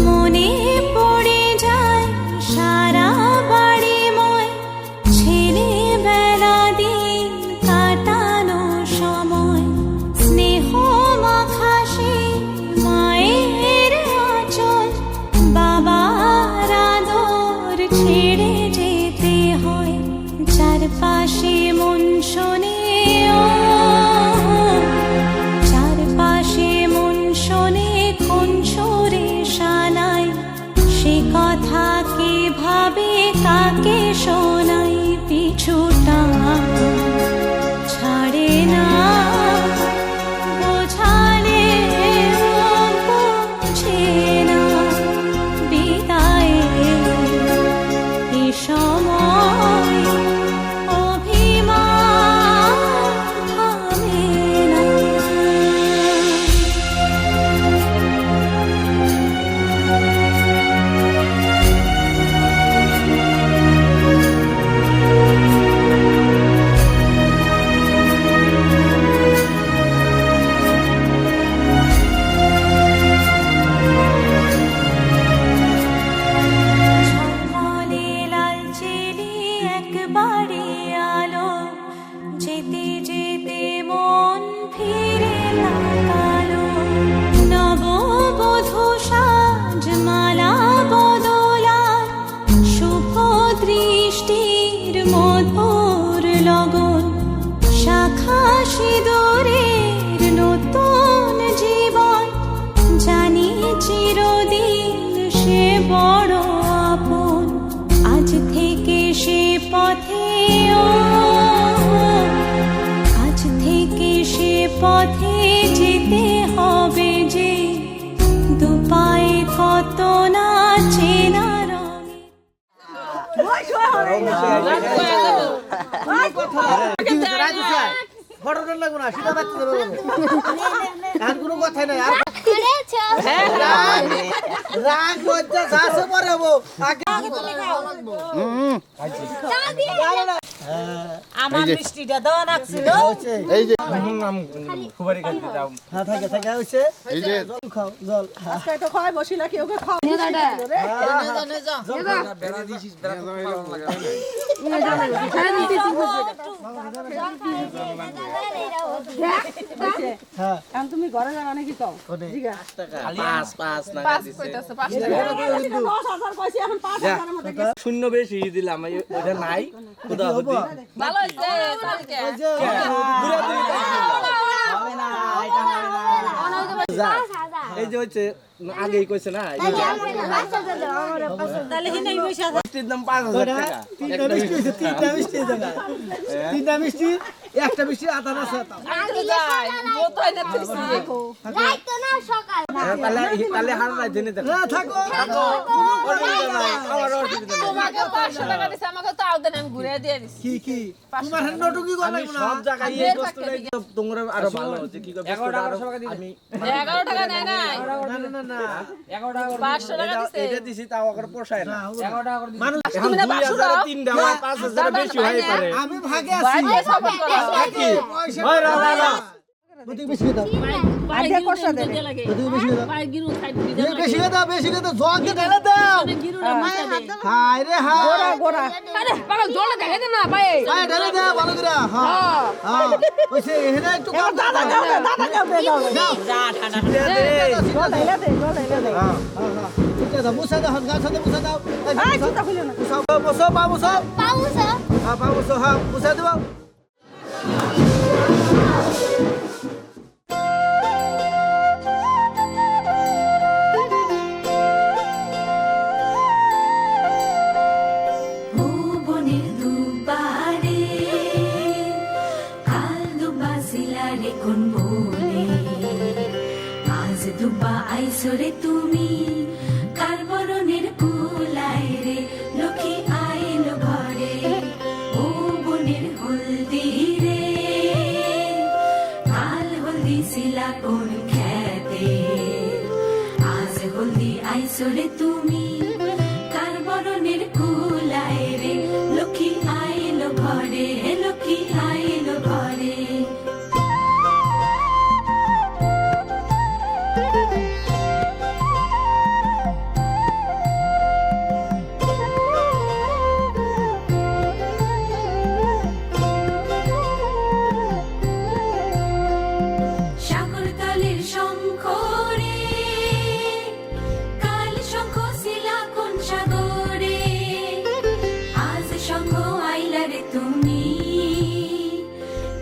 মনে পড়ে যায় সারা বাড়িময় ছেলেবেলা দিন কাটানো সময়, স্নেহ মাখাসে মায়ের আঁচল, বাবার আদর ছেড়ে যেতে হয়, চারপাশে মন শোনে ও, চারপাশে মন শোনে কোন সুরে শানাই, সে কথা কে ভাবে কাকে শোনাই, পিছুটা ছাড়ে না, বোঝালে বোঝে না, বিদায়ের এ সময় অভিমান থামে না। ঝলমলে লালচেলি একবারে আলো, যেতে যেতে মন ফিরে তাকালো, নববধূ সাজমালা বদলার শুভ দৃষ্টির মধুর লগন, শাখা সিঁদুরের নতুন জীবন, জানি চিরদিন সে বড় আপন, আজ থেকে সে পথে ও, আজ থেকে সে পথে যেতে হবে যে, দুপায়ে কত না চেনা রঙে। ফটোটা লাগবো না, সেটা বাচ্চা দেবো, আর কোনো কথাই নাই। আর রাগ হচ্ছে শাসে পরে হবো আগে আমার মিষ্টিটা দেওয়া লাগছিল। এই যে হ্যাঁ থাকে থাকে হচ্ছে এই যে খাও জল তো খাই বসিলা কেউ কে খাও নে দাদা নে যা হ্যাঁ এখন তুমি ঘরে যাবা নাকি কও জিগা পাঁচ না পাঁচ কইতাছে 5 টাকা 10000 কইছি এখন 5000 এর মধ্যে শূন্য বেশি দিলাম ওটা নাই খুদা হদি ভালো হইছে কালকে হবে না এটা হবে না এই যে হচ্ছে আগেই কইছে না তাহলে হিনাই পয়সা মিষ্টির দাম 5000 টাকা তিনটা মিষ্টি হয়েছে, তিনটা মিষ্টি হয়েছে না। তিনটা মিষ্টি একটা মিষ্টি আধা আছে আগে যাই বোতল না ফিরছি তাহলে হার রাইতে নিতে না থাকো তোমাকে 500 টাকা দিছে আমাকে তো আউট দেন আমি ঘুরে দিয়ে দিছি কি কি তোমার হ্যাঁ নটুকি গো আমি লাগবে না সব জায়গায় এই বস্তুটাই তোমরা আরো ভালো যে কি করে 11 টাকা আমি 11 টাকা নেয় নাই না না না 500 টাকা দিছে এটা দিছি তাও আবার পোষায় না 11 টাকা করে মানুষ এখন 2000 3 টাকা 5000 বেশি হয়ে পারে আমি ভাগে আছি ভাই সাপোর্ট করো কি ওই রাজা বুদ্ধি বেশি দাও আইডিয়া কষ্ট দে তুই বেশি দে পায়ে গিরু খাই বেশি দে জগ দে ঢেলে দাও গিরু রে মাথা দে হাই রে হাই গোড়া আরে পাগল জল ঢেলে দে না পায়ে পায়ে ঢেলে দে ভালো করে হ্যাঁ হ্যাঁ ওইসে এখানে একটু দাদা দাও যা ঠান্ডা জল ঢেলে দে হ্যাঁ হ্যাঁ ঠিক আছে মুছা দাও হাত গাছ হাতে মুছা দাও এই জুতা খুলে না মুছা পা মুছা হ্যাঁ পা মুছা হ্যাঁ মুছা দাও ভুবনের দুবারে কাল দুবা সিলারে কোন বলে আজ দুবা আইসরে তুমি কার বরণের কুলায় রে লক্ষ্মী আইলো ঘরে ও বনের হলদি রে কাল হলদি সিলা কোন খেতে আজ হলদি আইসরে তুমি কার বরণের কুলায় রে লক্ষ্মী আইলো ঘরে লক্ষ্মী আইলো ঘরে সাগর তলের শঙ্খ রে কাল শঙ্খ শিলা কোন সাগরে আজ শঙ্খ আইলা রে তুমি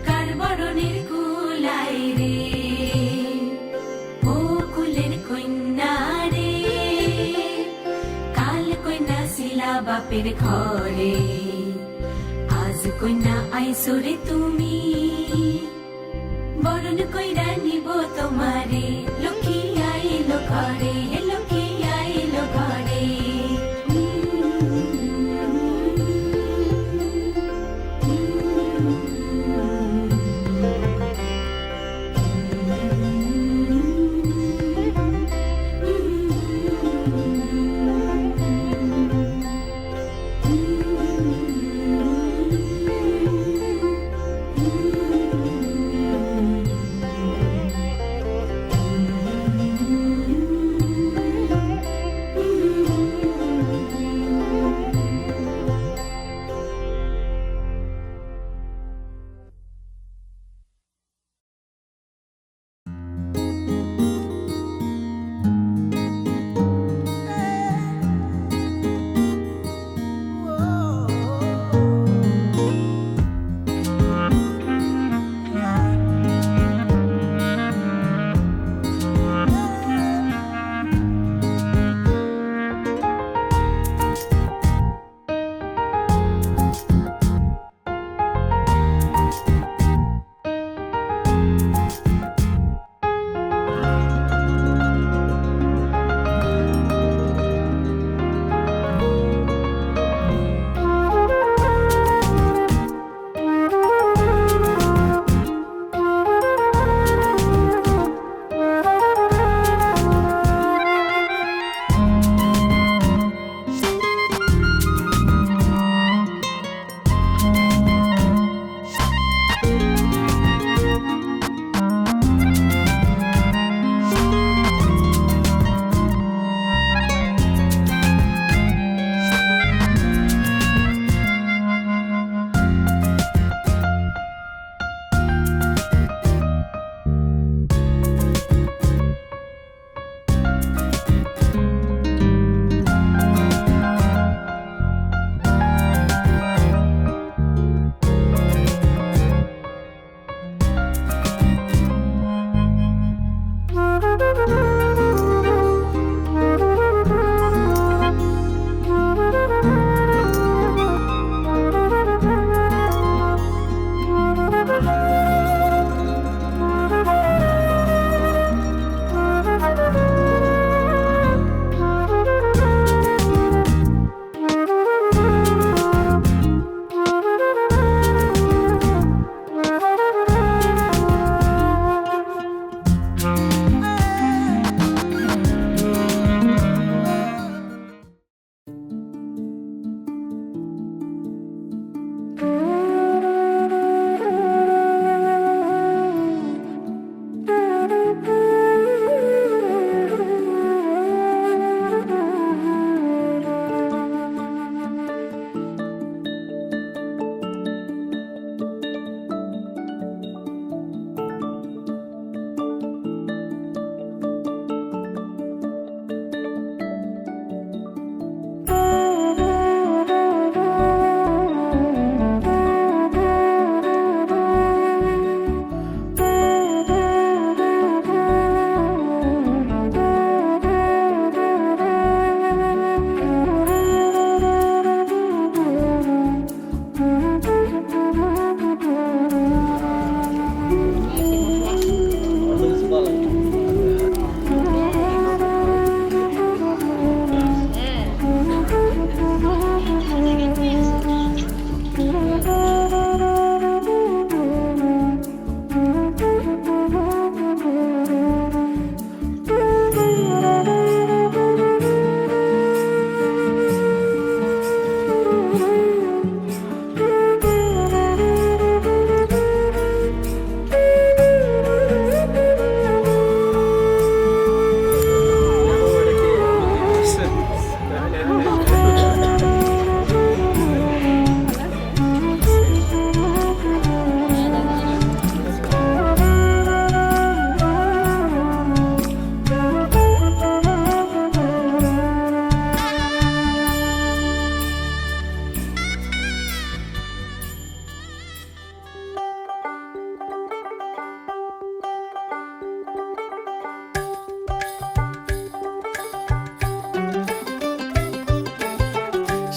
কার বরণের কুলাই রে ও কুলের কন্যা রে কাল কন্যা শিলা বাপের ঘরে আজ কন্যা আইসরে তুমি বরণ কইরা নিব তোমারে লক্ষ্মী আইলো ঘরে লক্ষ্মী আইলো ঘরে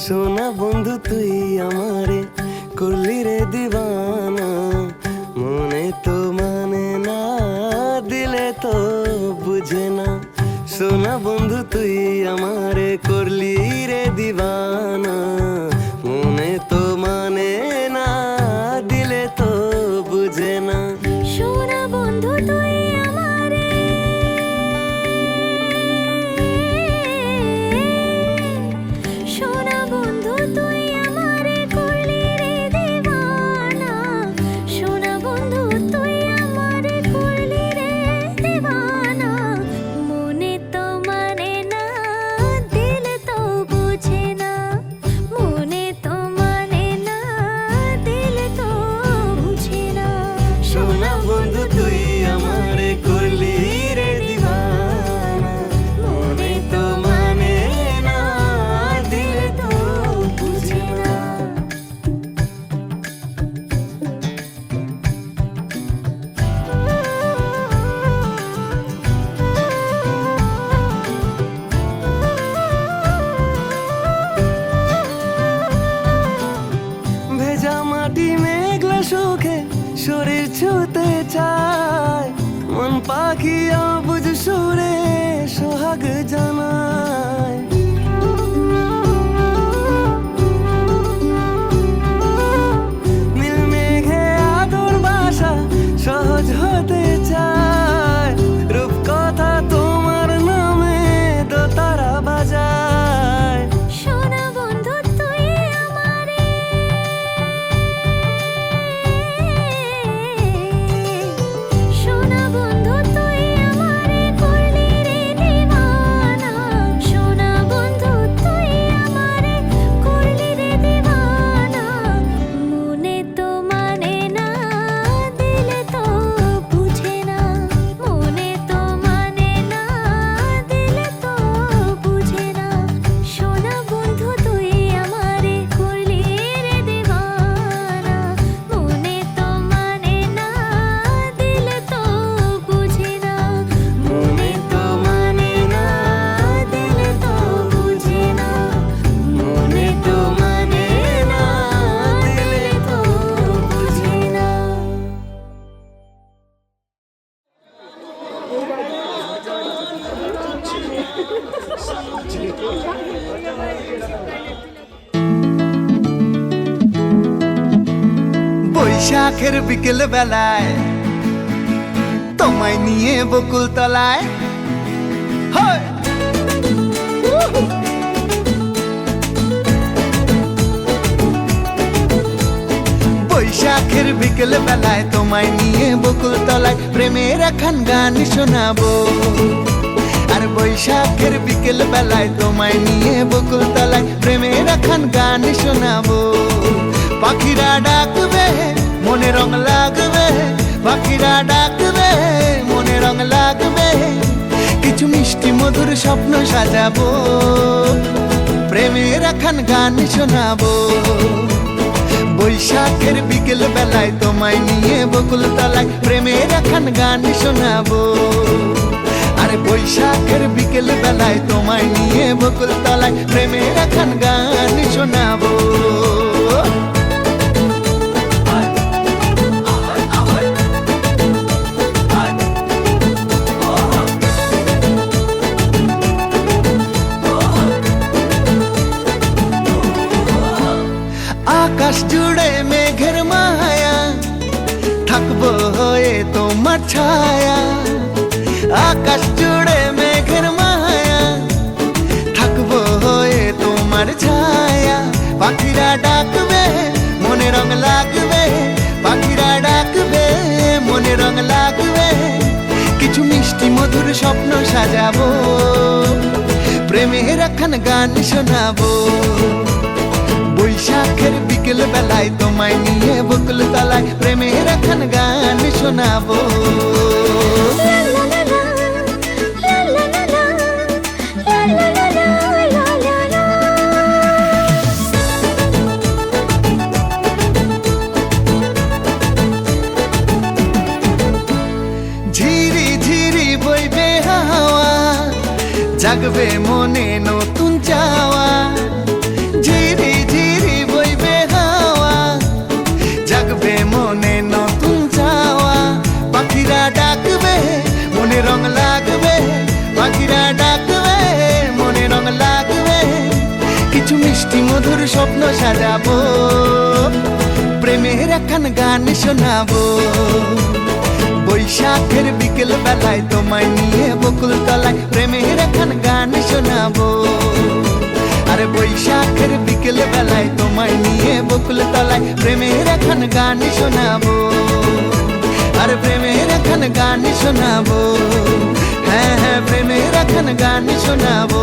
সোনা বন্ধু তুই আমারে করলি রে দিবানা, মনে তো মানে না দিলে তো বুঝে না। সোনা বন্ধু তুই আমারে করলি রে দিবানা, মনে তো মানে না দিলে তো বুঝে না। সোনা বন্ধু তুই আমারে সোনা বন্ধু তুই আমারে করলি রে দিবানা, সোনা বন্ধু তুই আমারে করলি রে দিবানা, মনে তো মানে না দিলে তো বুঝে না, মনে তো মানে না দিলে তো বুঝে না। সোনা বন্ধু তুই আমারে করলি রে দিবানা, মনে তো মানে না দিলে তো বুঝে না। ভেজা মাটি মেঘলা সুখে শরীর ছুতে চায়, মন পাখি অবুঝ সুরে সোহাগ জানায়। নীল মেঘে আদর বাসা সহজ হতে চায়, রূপ কথা তোমার নামে দোতারা বাজায়। সোনা বন্ধু তুই আমারে সোনা বন্ধু তুই আমারে করলি রে দিবানা, সোনা বন্ধু তুই আমারে করলি রে দিবানা, মনে তো মানে না দিলে তো বুঝে না, মনে তো মানে না দিলে তো বুঝে না। সোনা বন্ধু তুই আমারে করলি রে দিবানা, মনে তো মানে না দিলে তো বুঝে না, মনে তো মানে না দিলে তো বুঝে না, মনে তো মানে না দিলে তো বুঝে না। বৈশাখের বিকেল বেলায় তোমায় নিয়ে বকুল তলায়, হয় বৈশাখের বিকেল বেলায় তোমায় নিয়ে বকুল তলায় প্রেমের একখান গান শোনাবো। আর বৈশাখের বিকেল বেলায় তোমায় নিয়ে বকুল তলায় প্রেমের একখান গান শোনাবো। পাখিরা ডাকবে মনে রং লাগবে, পাখিরা ডাকবে মনে রং লাগবে, কিছু মিষ্টি মধুর স্বপ্ন সাজাবো, প্রেমের একখান গান শোনাবো। বৈশাখের বিকেল বেলায় তোমায় নিয়ে বকুল তলায় প্রেমের একখান গান শোনাবো। আরে বৈশাখের বিকেল বেলায় তোমায় নিয়ে বকুল তলায় প্রেমের একখান গান শোনাবো। আকাশ জুড়ে মেঘের মায়া, থাকবো হয়ে তোমার ছায়া। আকাশ জুড়ে মেঘের মায়া, থাকবো হয়ে তোমার ছায়া। পাখিরা ডাকবে মনে রং লাগবে, পাখিরা ডাকবে মনে রং লাগবে, কিছু মিষ্টি মধুর স্বপ্ন সাজাবো, প্রেমের একখান গান শোনাবো। বৈশাখের বিকেল বেলায় তোমায় নিয়ে বকুল তলায় প্রেমের একখান গান শোনাবো। ঝিরি ঝিরি বইবে হাওয়া, জাগবে মনে নতুন চাওয়া। ঝিরি স্বপ্ন সাজাবো, প্রেমের একখান গান শোনাবো। বৈশাখের বিকেল বেলায় তোমায় নিয়ে বকুল তলায় প্রেমের একখান গান শোনাবো। আরে বৈশাখের বিকেল বেলায় তোমায় নিয়ে বকুল তলায় প্রেমের একখান গান শোনাবো। আর প্রেমের একখান গান শোনাবো, হ্যাঁ হ্যাঁ প্রেমের একখান গান শোনাবো।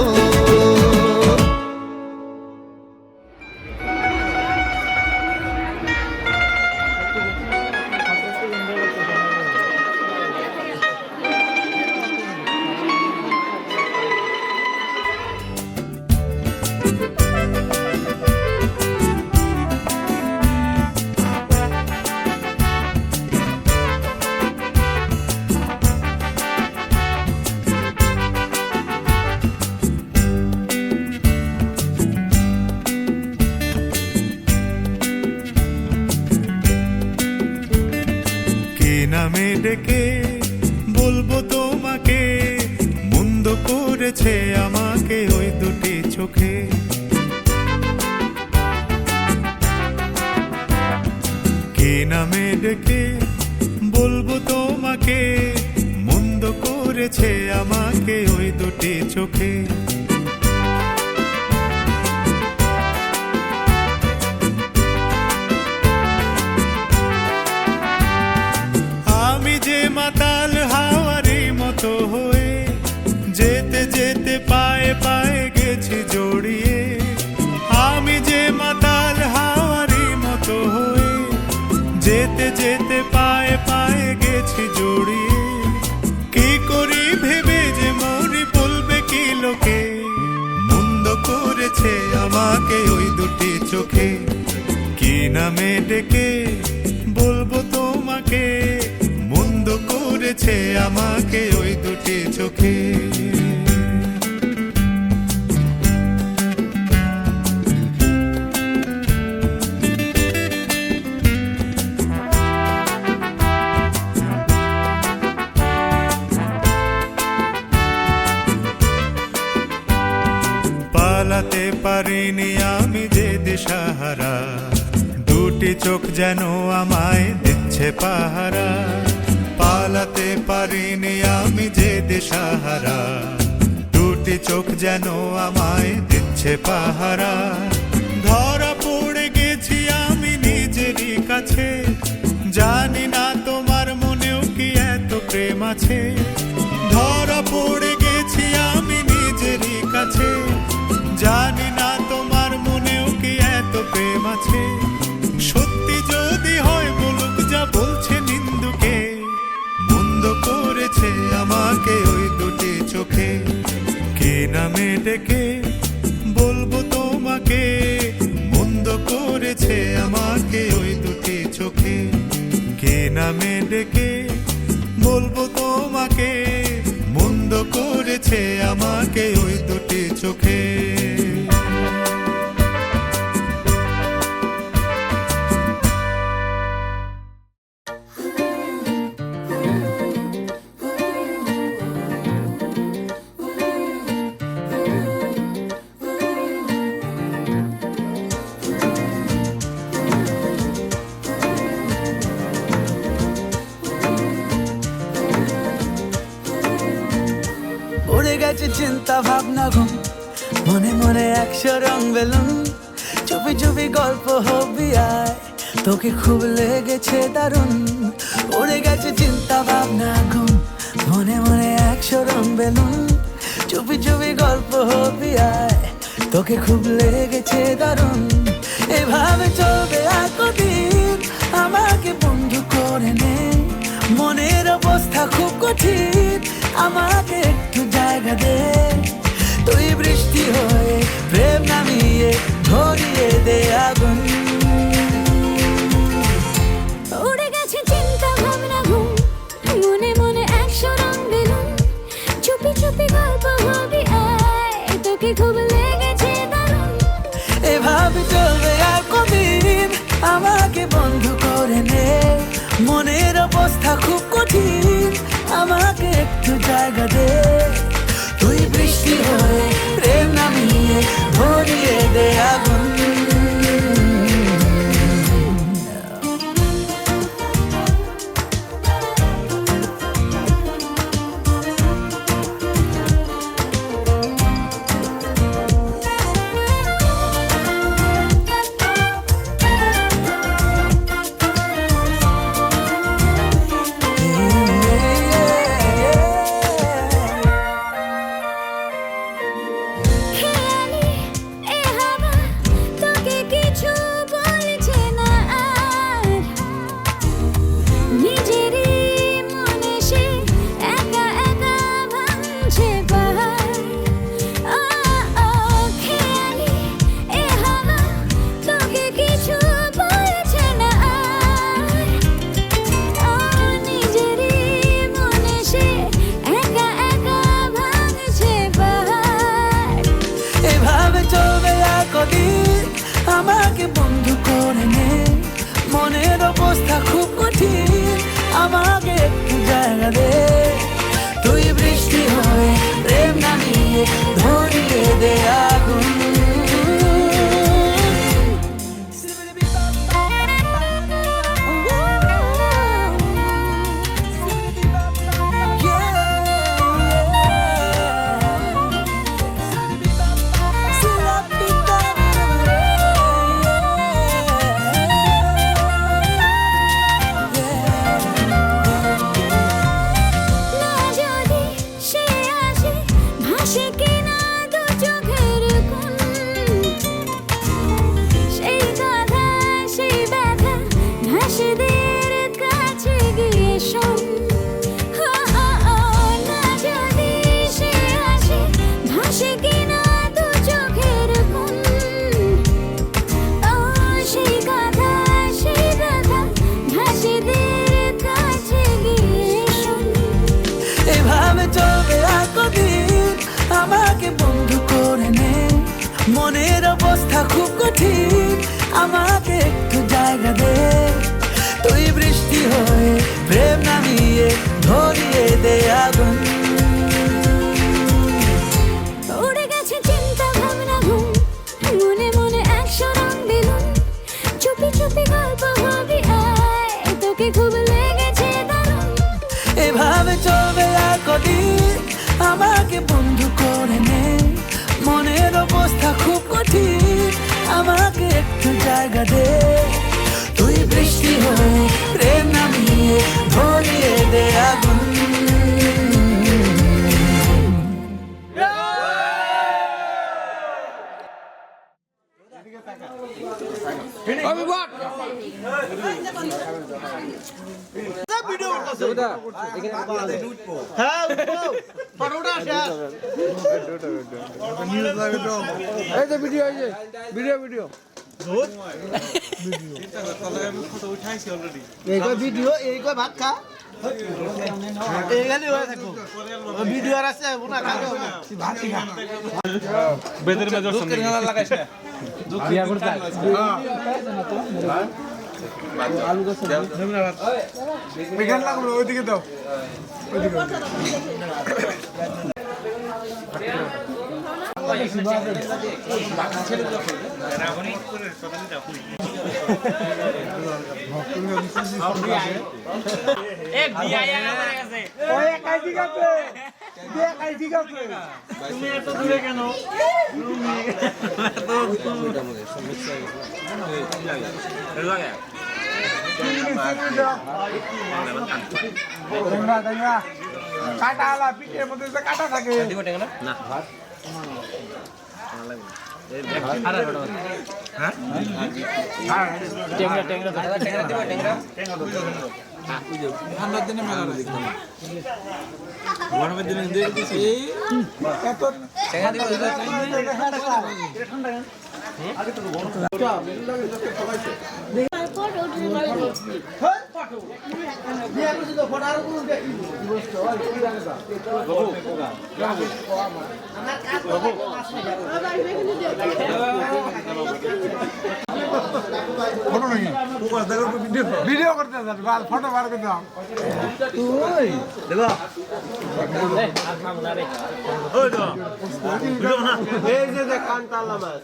নামে ডেকে বলবো তোমাকে, মন্দ করেছে আমাকে ওই দুটি চোখে। কে নামে ডেকে বলবো তোমাকে, মন্দ করেছে আমাকে ওই দুটি চোখে। মাতাল হাওয়ারি মতো হয়ে যেতে যেতে পায়ে পায়ে গেছি জড়িয়ে। আমি যে মাতাল হাওয়ারি মতো হয়ে যেতে যেতে পায়ে পায়ে গেছি জড়িয়ে। কি করি ভেবে যে মরি বলবে কি লোকে, মন্দ করেছে আমাকে ওই দুটি চোখে। কি নামে ডেকে বলবো তোমাকে, মন্দ করেছে আমাকে ওই দুটি চোখে। পালাতে পারিনি আমি যে দিশাহারা, দুটি চোখ যেন আমায় দিচ্ছে পাহারা। পালাতে পারিনি আমি যে দিশাহারা, দুটি চোখ যেন আমায় দিচ্ছে পাহারা। ধরা পড়ে গেছি আমি নিজেরই কাছে, জানি না তোমার মনেও কি এত প্রেম আছে। ধরা পড়ে গেছি আমি নিজেরই কাছে, জানি না তোমার মনেও কি এত প্রেম আছে। সত্যি যদি হয় বলুক যা বলছে নিন্দুকে, মন্দ করেছে আমাকে ওই দুটি চোখে। কে নামে ডেকে বলবো তোমাকে, মন্দ করেছে আমাকে ওই দুটি চোখে। কে নামে ডেকে বলবো তোমাকে, মন্দ করেছে আমাকে ওই দুটি চোখে। উড়ে গেছে চিন্তা ভাবনা ঘুম, মনে মনে 100 রং বেলুন। চুপি চুপি গল্প হবি আয়, তোকে খুব লেগেছে দারুণ। উড়ে গেছে চিন্তা ভাবনা ঘুম, মনে মনে 100 রং বেলুন। চুপি চুপি গল্প হবি আয়, তোকে খুব লেগেছে দারুণ। এভাবে চলবে আর কদিন, আমাকে বন্ধু করে নে। মনের অবস্থা খুব কঠিন, আমাকে একটু জায়গা দে। তুই বৃষ্টি হয়ে প্রেম নামিয়ে ধরিয়ে দে আগুন। উড়ে গেছে চিন্তা ভাবনা ঘুম, মনে মনে 100 রং বেলুন। চুপি চুপি গল্প হবি আয়, তোকে খুব লেগেছে দারুণ। এভাবে চলবে আর কদিন, আমাকে বন্ধু করে নে। মনের অবস্থা খুব কঠিন, আমাকে একটু জায়গা দে। তুই বৃষ্টি হয়ে প্রেম নামিয়ে ধরিয়ে দে আগুন। দে তুই বৃষ্টি হয়ে প্রেম নামিয়ে ধরিয়ে দে আগুন না যদি সে আসে ভাসে কিনা দু চোখের কোণ সেই কথা সেই ব্যথা ভাসেদের কাছে গিয়ে শোন না যদি সে আসে ভাসে কিনা দু চোখের কোণ সেই কথা সেই ব্যথা ভাসেদের কাছে গিয়ে শোন এভাবে চলবে আর কদিন আমাকে বন্ধু করে নে মনের অবস্থা খুব কঠিন আমাকে একটু জায়গা দে তুই বৃষ্টি হয়ে প্রেম নামিয়ে ধরিয়ে দে আগুন উড়ে গেছে চিন্তা ভাবনা ঘুম মনে মনে একশো রং বেলুন চুপি চুপি গল্প হবি আয় তোকে খুব লেগেছে দারুণ এভাবে চলবে আর কদিন আমাকে বন্ধু করে নে মনের অবস্থা খুব কঠিন আমাকে একটু জায়গা দে তুই বৃষ্টি হয়ে প্রেম নামিয়ে ধরিয়ে দে আগুন হ্যাঁ ফটোটা আসে এই যে ভিডিও এই যে ভিডিও এই কয় ভিডিও এই কয় ভাত খা এই গালি হয়ে থাকো ভিডিও আর আছে না খাবে ভাত খা বেদের মেজর শুনতে লাগাইছ না বিয়া করতে আলু গাছ এখানে লাগলো ওইদিকে দাও ওইদিকে তুমি এত দূরে কেন কাটা আলা পিঠের মধ্যে কাটা থাকে না ঠান্ডার দিনে মেলা দেখতাম গরমের দিনে দেখতেছি এত ভিডিও করতে ফটো বার করতে এই যে কান্তালা মাছ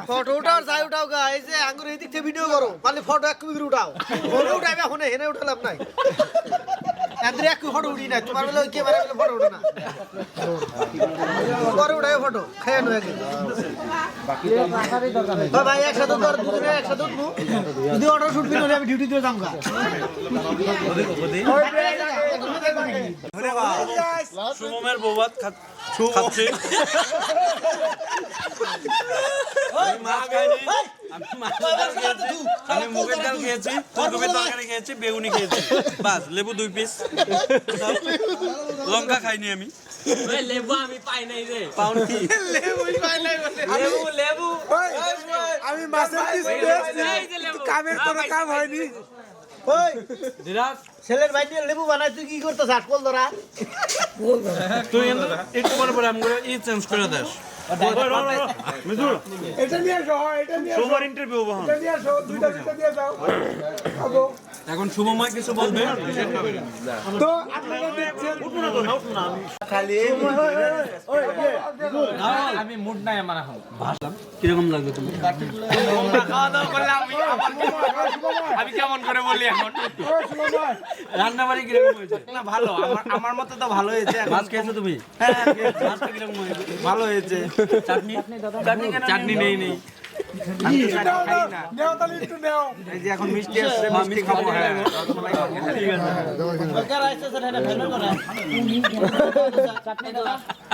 ফটো উঠাও যাই উঠাও গা এই যে আঙ্গুর এই দিক থেকে ভিডিও করো পারলে ফটো এক কপি উঠাও ফটো উঠাইবে এখন হেনে উঠালাম নাই এদের এক ফটো উঠি না তোমার বলে কে মারে ফটো উঠে না পরে উঠাই ফটো খেয়ে নো ভাই একসাথে তোর দুজনে একসাথে উঠবো যদি অটো শুট বিন হলে আমি ডিউটি দিয়ে যাম গা সুমমের বৌবাত খাচ্ছে আমি মুগের ডাল খেয়েছি ফুলকপির তরকারি খেয়েছি বেগুনি খেয়েছি বাস লেবু 2 পিস লঙ্কা খাইনি আমি লেবু আমি পাই নাই রে পাউনি লেবুই পাই নাই লেবু আমি মাছের পিস কামের কোনো কাম হয়নি ওই দিরাজ ছেলের ভাই দিয়ে লেবু বানাই তুই কি করতেছ আটকল ধরা তুই একটু পরে আমগুলো চেঞ্জ করে দেস এটা নিয়ে আসো, এটা নিয়ে আসো। সুপার ইন্টারভিউ হবো এটা নিয়ে আসো, দুইটা দিয়ে দাও। খাবো। এখন শুভময় কিছু বলবে তো আপনারা দেখছেন আমি মুড নাই আমার এখন কিরকম লাগবে তুমি খাওয়া দাওয়া করলে আমি কেমন করে বলি এখন রান্না বাড়ি কিরকম হয়েছে না ভালো আমার মতে তো ভালো হয়েছে মাছ খেয়েছো তুমি হ্যাঁ মাছটা কিরকম হয়েছে ভালো হয়েছে চাটনি চাটনি নেই আমি তো চাটনি খাই না নেও তাহলে একটু নেও। এই যে এখন মিষ্টি আসছে মিষ্টি খাবো হ্যাঁ রসমালাই খাবো ঠিক আছে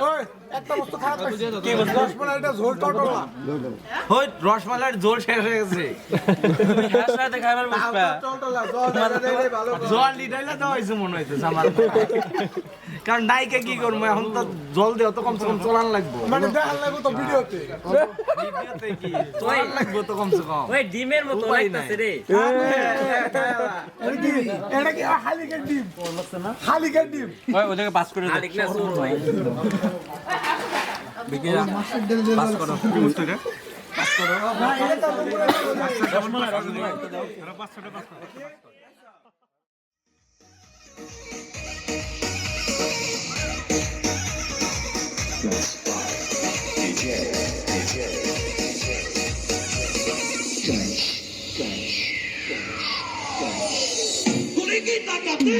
ওই, একটা বস্তু খারাপ লাগছে। রসমালাইটা ঝোল টটলা। ওই রসমালাইয়ের জোর শেষ হয়ে গেছে টটলা, জল দিলে ভালো করে। জল দিটাইলে তো হয়েছে মনে হইতেছে আমার কারণ নাইকে কি করবো এখন তো জল দেওয়া তো কমসে কম চলান লাগবো মানে দেখার লাগবে তো ভিডিওতে। ভিডিওতে কি চলান লাগবো তো কমসে কম ওই ডিমের মতো উপায় লাগতেছে রে এটা কি হালিকের ডিম? হালিকের ডিম। ওই ওদেরকে পাস করে আরেক না সুর ভাই পাস করো কি বুঝতে রে Kuriki takati,